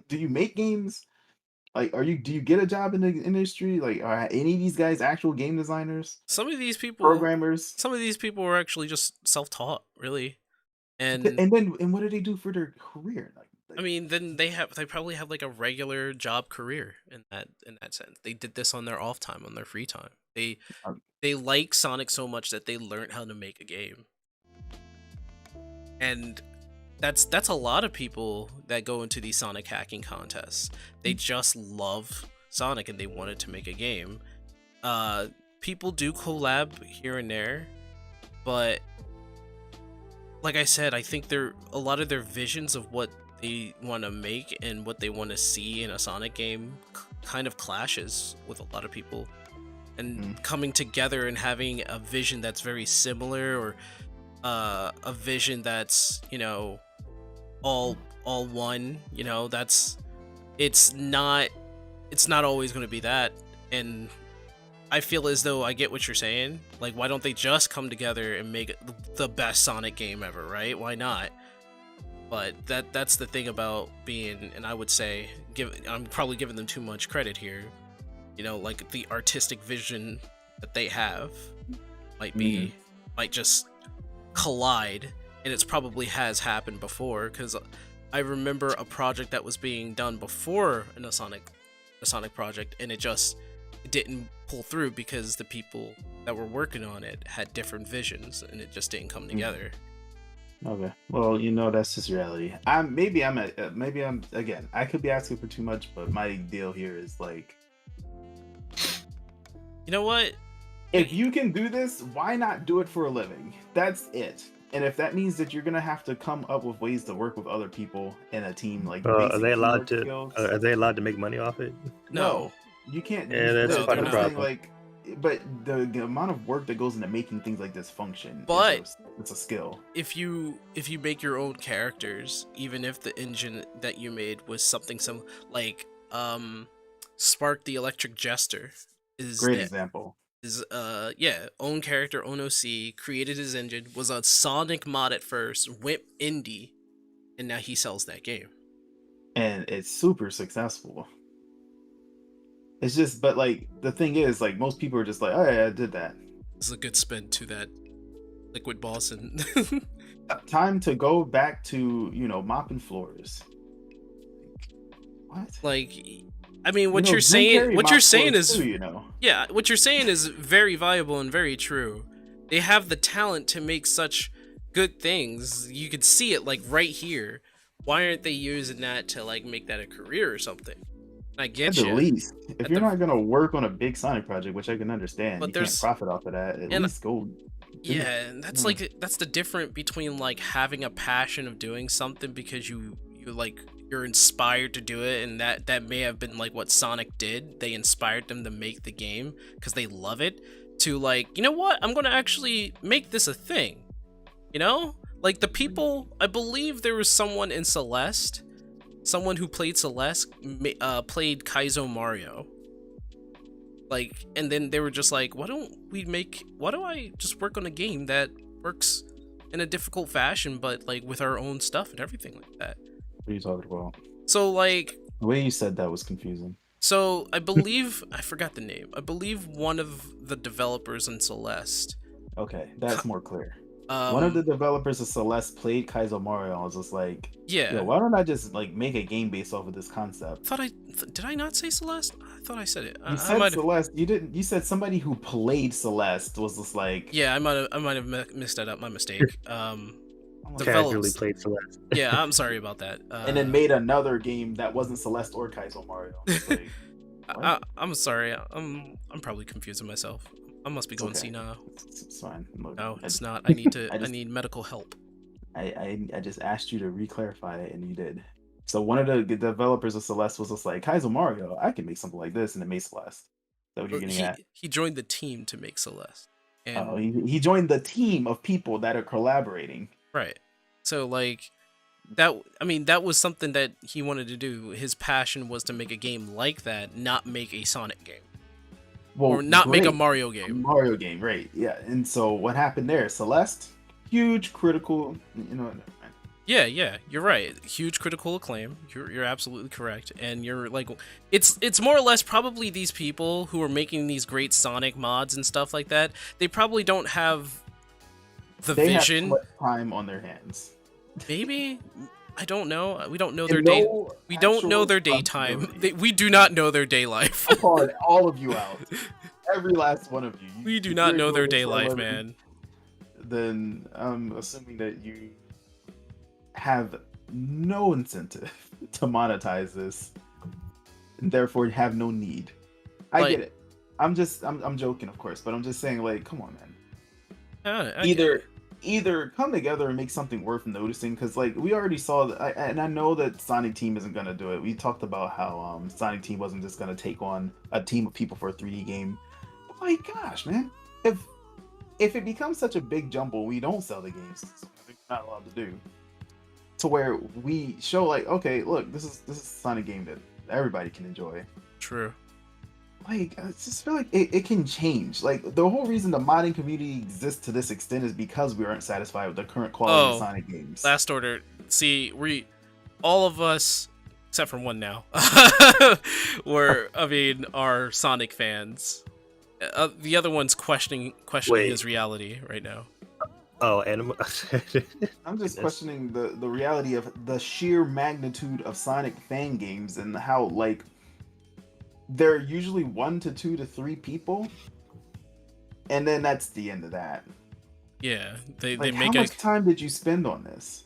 do you make games? Like, do you get a job in the industry? Like, are any of these guys actual game designers? Some of these people, programmers. Some of these people were actually just self-taught, really. And what do they do for their career? Like, I mean, then they probably have like a regular job career in that sense. They did this on their off time, on their free time. They like Sonic so much that they learned how to make a game. And that's a lot of people that go into these Sonic hacking contests. They just love Sonic and they wanted to make a game. People do collab here and there, but like I said, I think a lot of their visions of what they want to make and what they want to see in a Sonic game kind of clashes with a lot of people. And coming together and having a vision that's very similar, or a vision that's, you know, all one, you know, it's not always going to be that. And I feel as though I get what you're saying. Like, why don't they just come together and make the best Sonic game ever, right? Why not? But that's the thing about being, and I would say, I'm probably giving them too much credit here. You know, like the artistic vision that they have might just collide, and it's probably has happened before, because I remember a project that was being done before in a Sonic project, and it didn't pull through because the people that were working on it had different visions, and it just didn't come together. Okay, well, that's just reality. Maybe I'm again, I could be asking for too much, but my deal here is like, you know what? If you can do this, why not do it for a living? That's it. And if that means that you're gonna have to come up with ways to work with other people in a team, like are they allowed to make money off it? No, you can't. Yeah, that's a fucking problem. Like, but the amount of work that goes into making things like this function, but it's a skill. If you make your own characters, even if the engine that you made was something like Spark the Electric Jester is great example. His own character, own OC, created his engine, was a Sonic mod at first, went indie, and now he sells that game. And it's super successful. It's just, but like, the thing is, like, most people are just like, oh yeah, I did that. This is a good spin to that Liquid Boss and time to go back to, mopping floors. What? Like, I mean, what you're saying is, too, yeah, what you're saying is very viable and very true. They have the talent to make such good things. You could see it like right here. Why aren't they using that to like make that a career or something? I get you. At the least, if you're not gonna work on a big Sonic project, which I can understand, but you can't profit off of that. At least go. Yeah, and that's that's the difference between like having a passion of doing something because you're inspired to do it, and that may have been like what Sonic did. They inspired them to make the game because they love it, to like, you know what, I'm gonna actually make this a thing. Like the people, I believe there was someone in Celeste, someone who played Celeste, played Kaizo Mario. Like, and then they were just like, why don't I just work on a game that works in a difficult fashion, but like with our own stuff and everything like that. What are you talking about? So like, the way you said that was confusing. So I believe I forgot the name. I believe one of the developers in Celeste. Okay, that's more clear. One of the developers of Celeste played Kaizo Mario. I was just like, yeah, why don't I just like make a game based off of this concept? Did I not say Celeste? I thought I said it. You said Celeste. You didn't. You said somebody who played Celeste was just like. Yeah, I might have mixed that up. My mistake. Casually played Celeste. Yeah, I'm sorry about that. And then made another game that wasn't Celeste or Kaizo Mario. Like, I'm sorry. I'm probably confusing myself. I must be going senile. It's fine. No, it's not. I need medical help. I just asked you to re-clarify it, and you did. So one of the developers of Celeste was just like, Kaizo Mario, I can make something like this, and it made Celeste. Is that what you're getting at? He joined the team to make Celeste. And he joined the team of people that are collaborating. Right. So like that. I mean, that was something that he wanted to do. His passion was to make a game like that, not make a Sonic game. Well, or not make a Mario game. Mario game, right? Yeah. And so what happened there? Celeste, huge critical, Yeah, you're right. Huge critical acclaim. You're absolutely correct. And you're like, it's more or less probably these people who are making these great Sonic mods and stuff like that. They probably don't have the vision. They have time on their hands. Maybe. I don't know. We don't know their day. We don't know their daytime. We do not know their day life. I'm calling all of you out. Every last one of you. We do not know their day life, man. Then I'm assuming that you have no incentive to monetize this, and therefore have no need. I get it. I'm joking, of course, but I'm just saying, like, come on, man. Either come together and make something worth noticing, because like we already saw that, and I know that Sonic Team isn't gonna do it. We talked about how Sonic Team wasn't just gonna take on a team of people for a 3D game. But like, gosh, man, if it becomes such a big jumble, we don't sell the games. We're not allowed to do. To where we show like, okay, look, this is a Sonic game that everybody can enjoy. True. like I just feel like it can change. Like the whole reason the modding community exists to this extent is because we aren't satisfied with the current quality of Sonic games. Last Order. See, all of us, except for one now, are Sonic fans. The other one's questioning his reality right now. Oh, I'm just questioning the reality of the sheer magnitude of Sonic fan games and how like they're usually 1 to 2 to 3 people, and then that's the end of that. Yeah, they like, make. How much time did you spend on this?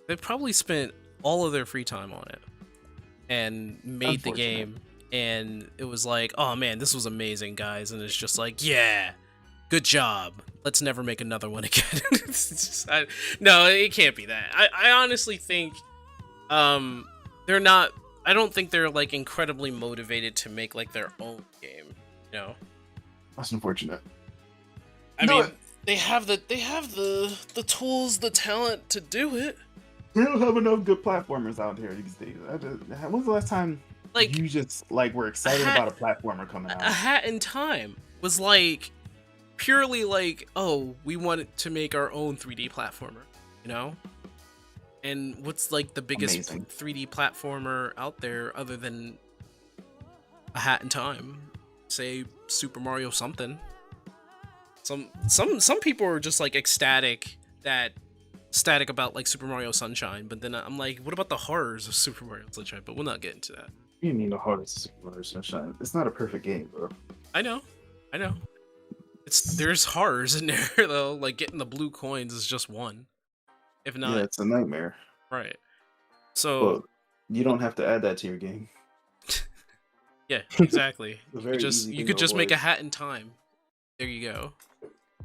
They probably spent all of their free time on it, and made the game. And it was like, oh man, this was amazing, guys. And it's just like, yeah, good job. Let's never make another one again. No, it can't be that. I honestly think, they're not. I don't think they're like incredibly motivated to make like their own game. You know, that's unfortunate. I mean, they have the tools, the talent to do it. We don't have enough good platformers out here these days. When was the last time like you just like were excited about a platformer coming out? A Hat in Time was like purely like, oh, we wanted to make our own 3D platformer, you know? And what's like the biggest 3D platformer out there other than A Hat in Time? Say Super Mario something. Some people are just like ecstatic about like Super Mario Sunshine, but then I'm like, what about the horrors of Super Mario Sunshine? But we'll not get into that. You mean the horrors of Super Mario Sunshine? It's not a perfect game, bro. I know. There's horrors in there though. Like getting the blue coins is just one. If not, yeah, it's a nightmare. Right. So well, you don't have to add that to your game. Yeah, exactly. You could just make A Hat in Time. There you go.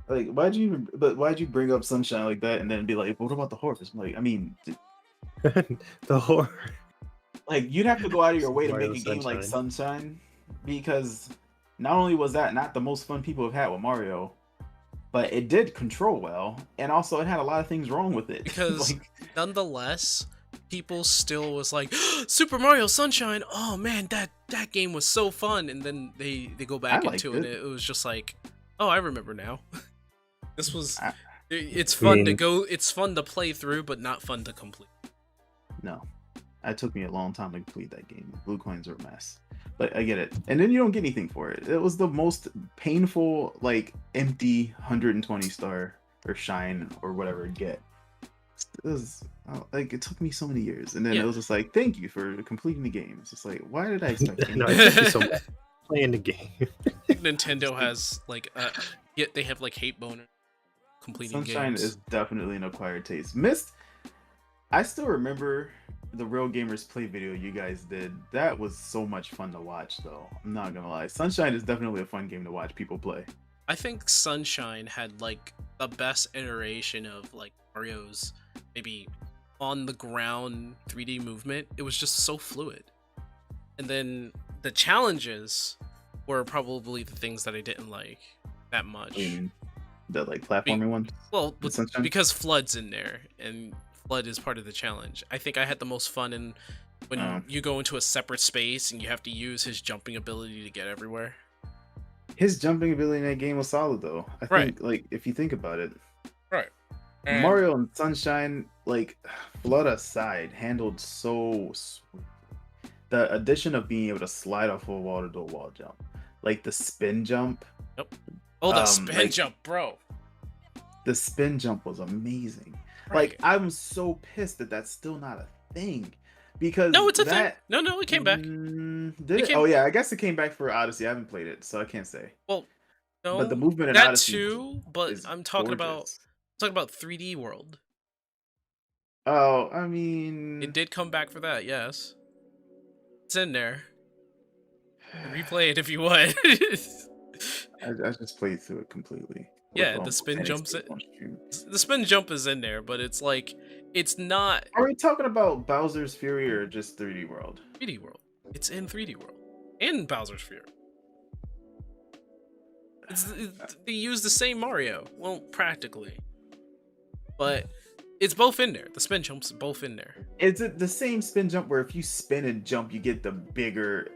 Like, why'd you bring up Sunshine like that and then be like, what about the horrors? Like, I mean, the horror. Like, you'd have to go out of your way to make a game like Sunshine, because not only was that not the most fun people have had with Mario, but it did control well, and also it had a lot of things wrong with it. Because nonetheless, people still was like, Super Mario Sunshine, oh man, that game was so fun, and then they go back into it. It was just like, oh, I remember now. This was it's fun to play through, but not fun to complete. No. It took me a long time to complete that game. Blue coins are a mess. But I get it. And then you don't get anything for it. It was the most painful, like, empty 120 star or shine or whatever get. It was like, it took me so many years. And then it was just like, thank you for completing the game. It's just like, why did I expect no, thank you so much for playing the game. Nintendo has like they have like hate boner completing Sunshine games. Is definitely an acquired taste. Myst, I still remember the Real Gamers Play video you guys did. That was so much fun to watch, though. I'm not gonna lie. Sunshine is definitely a fun game to watch people play. I think Sunshine had like the best iteration of like Mario's maybe on the ground 3D movement. It was just so fluid. And then the challenges were probably the things that I didn't like that much. The like platforming one? Well, because Flood's in there, and Flood is part of the challenge. I think I had the most fun when you go into a separate space and you have to use his jumping ability to get everywhere. His jumping ability in that game was solid, though. I think, like, if you think about it, right? Mario and Sunshine, like, Flood aside, handled so sweet. The addition of being able to slide off a wall to do a wall jump, like the spin jump. Yep. Oh, the spin jump, bro. The spin jump was amazing. Like, I'm so pissed that that's still not a thing. Because no, it's a thing. No, it came back. Did it? Oh yeah, I guess it came back for Odyssey. I haven't played it, so I can't say. Well, no, but the movement in that Odyssey too. But I'm talking about 3D World. Oh, I mean, it did come back for that. Yes, it's in there. Replay it if you want. I just played through it completely. Yeah, the spin jumps. The spin jump is in there, but it's like it's not. Are we talking about Bowser's Fury or just 3D World? 3D World. It's in 3D World and Bowser's Fury. They use the same Mario. Well, practically, but It's both in there. The spin jumps both in there. Is it the same spin jump where if you spin and jump, you get the bigger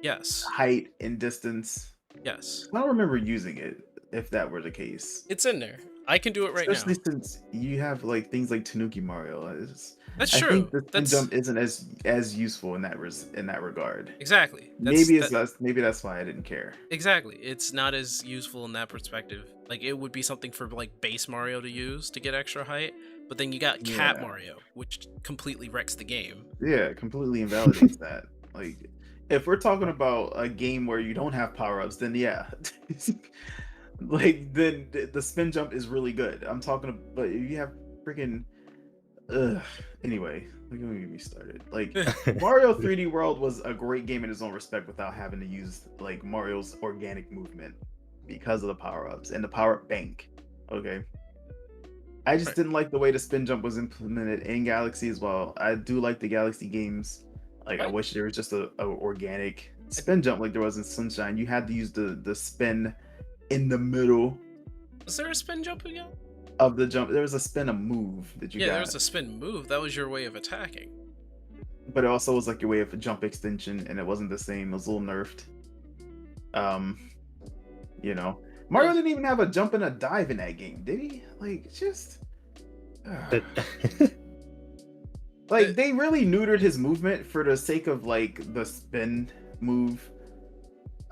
Yes. height and distance? Yes. I don't remember using it if that were the case. It's in there. I can do it right Especially now. since you have things like Tanuki Mario. That's I true. think the spin jump isn't as useful in that regard. Exactly. Maybe that's why I didn't care. Exactly. It's not as useful in that perspective. Like it would be something for like base Mario to use to get extra height, but then you got Cat Mario, which completely wrecks the game. Yeah, completely invalidates that. Like if we're talking about a game where you don't have power-ups, then yeah. Then the spin jump is really good. I'm talking about, but you have freaking anyway, let me get me started. Mario 3D World was a great game in its own respect without having to use Mario's organic movement because of the power-ups and the power-up bank. Okay. I just didn't like the way the spin jump was implemented in Galaxy as well. I do like the Galaxy games. I wish there was just a organic spin jump like there was in Sunshine. You had to use the spin in the middle. Was there a spin jump again? Of the jump, there was a spin, a move that you got. Yeah, there was a spin move. That was your way of attacking. But it also was your way of a jump extension, and it wasn't the same. It was a little nerfed. Mario didn't even have a jump and a dive in that game, did he? They really neutered his movement for the sake of the spin move.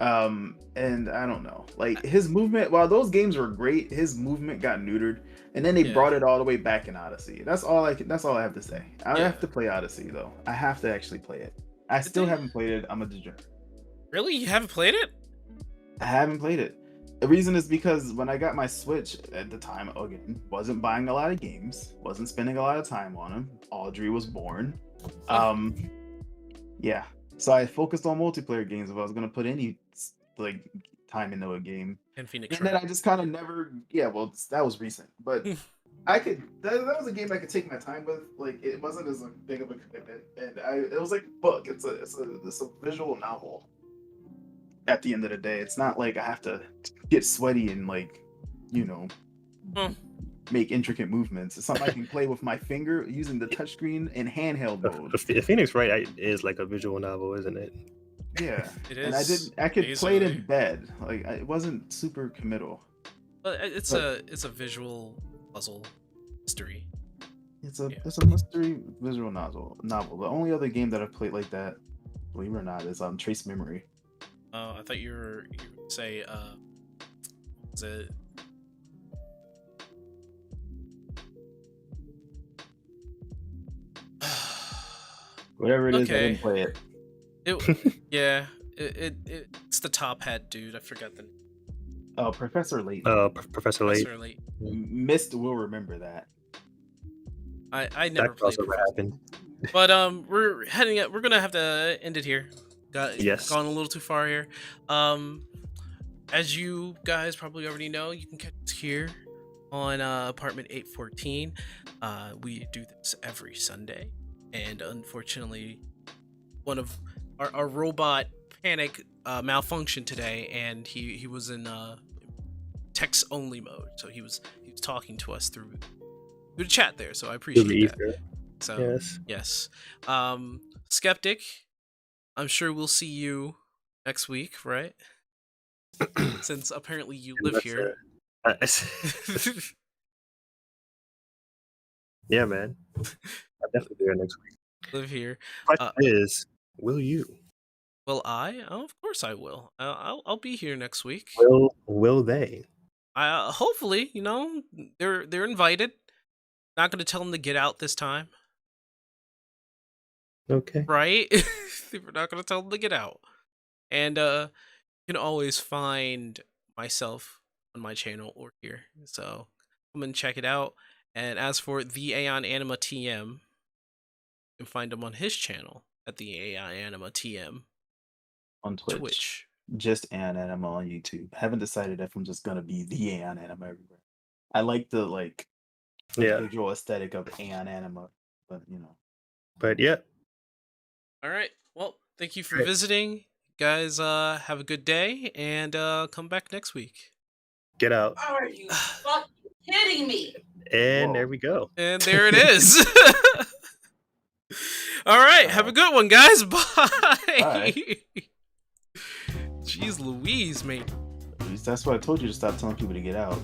And I don't know, his movement, while those games were great, his movement got neutered, and then they brought it all the way back in Odyssey. That's all I have to say. I have to play Odyssey though. I have to actually play it. I still haven't played it. I'm a degenerate. Really? You haven't played it? I haven't played it. The reason is because when I got my Switch at the time, again, wasn't buying a lot of games, wasn't spending a lot of time on them. Audrey was born. Yeah. So I focused on multiplayer games if I was gonna put any time into a game. And Phoenix. And then I just kind of never. Yeah, well, that was recent, but I could. That was a game I could take my time with. It wasn't as big of a commitment, and it was like book. It's a visual novel. At the end of the day, it's not like I have to get sweaty and make intricate movements. It's something I can play with my finger using the touchscreen in handheld mode. Phoenix Wright is like a visual novel, isn't it? Yeah, it is. And I could play it in bed. It wasn't super committal. But it's a visual puzzle mystery. It's a mystery visual novel. The only other game that I've played like that, believe it or not, is Trace Memory. Oh, I thought you were say was it? Whatever it is, I didn't play it. It's the top hat dude. I forgot the name. Oh, Professor Layton. Professor Layton. Mist will remember that. I never played it. Happened. But we're heading up. We're gonna have to end it here. Gone a little too far here. As you guys probably already know, you can catch us here on apartment 814. We do this every Sunday, and unfortunately, one of our robot panic malfunctioned today, and he was in text only mode, so he was talking to us through the chat there. So I appreciate that. So yes. Skeptic, I'm sure we'll see you next week, right? Since apparently you live here. Yeah, man. I'll definitely be here next week. Live here. Question is, will you? Will I? Oh, of course I will. I'll be here next week. Will they? Hopefully, they're invited. Not going to tell them to get out this time. Okay. Right? We're not going to tell them to get out. And you can always find myself on my channel or here. So come and check it out. And as for the Aeon Anima TM, you can find him on his channel at the Aeon Anima TM on Twitch. Just Aeon Anima on YouTube. I haven't decided if I'm just gonna be the Aeon Anima everywhere. I like the visual aesthetic of Aeon Anima, but But yeah. All right. Well, thank you for visiting, guys. Have a good day, and come back next week. Get out. Are you fucking kidding me? And Whoa. there we go. And there it is. All right, have a good one, guys. Bye. Jeez Louise, mate. That's why I told you to stop telling people to get out.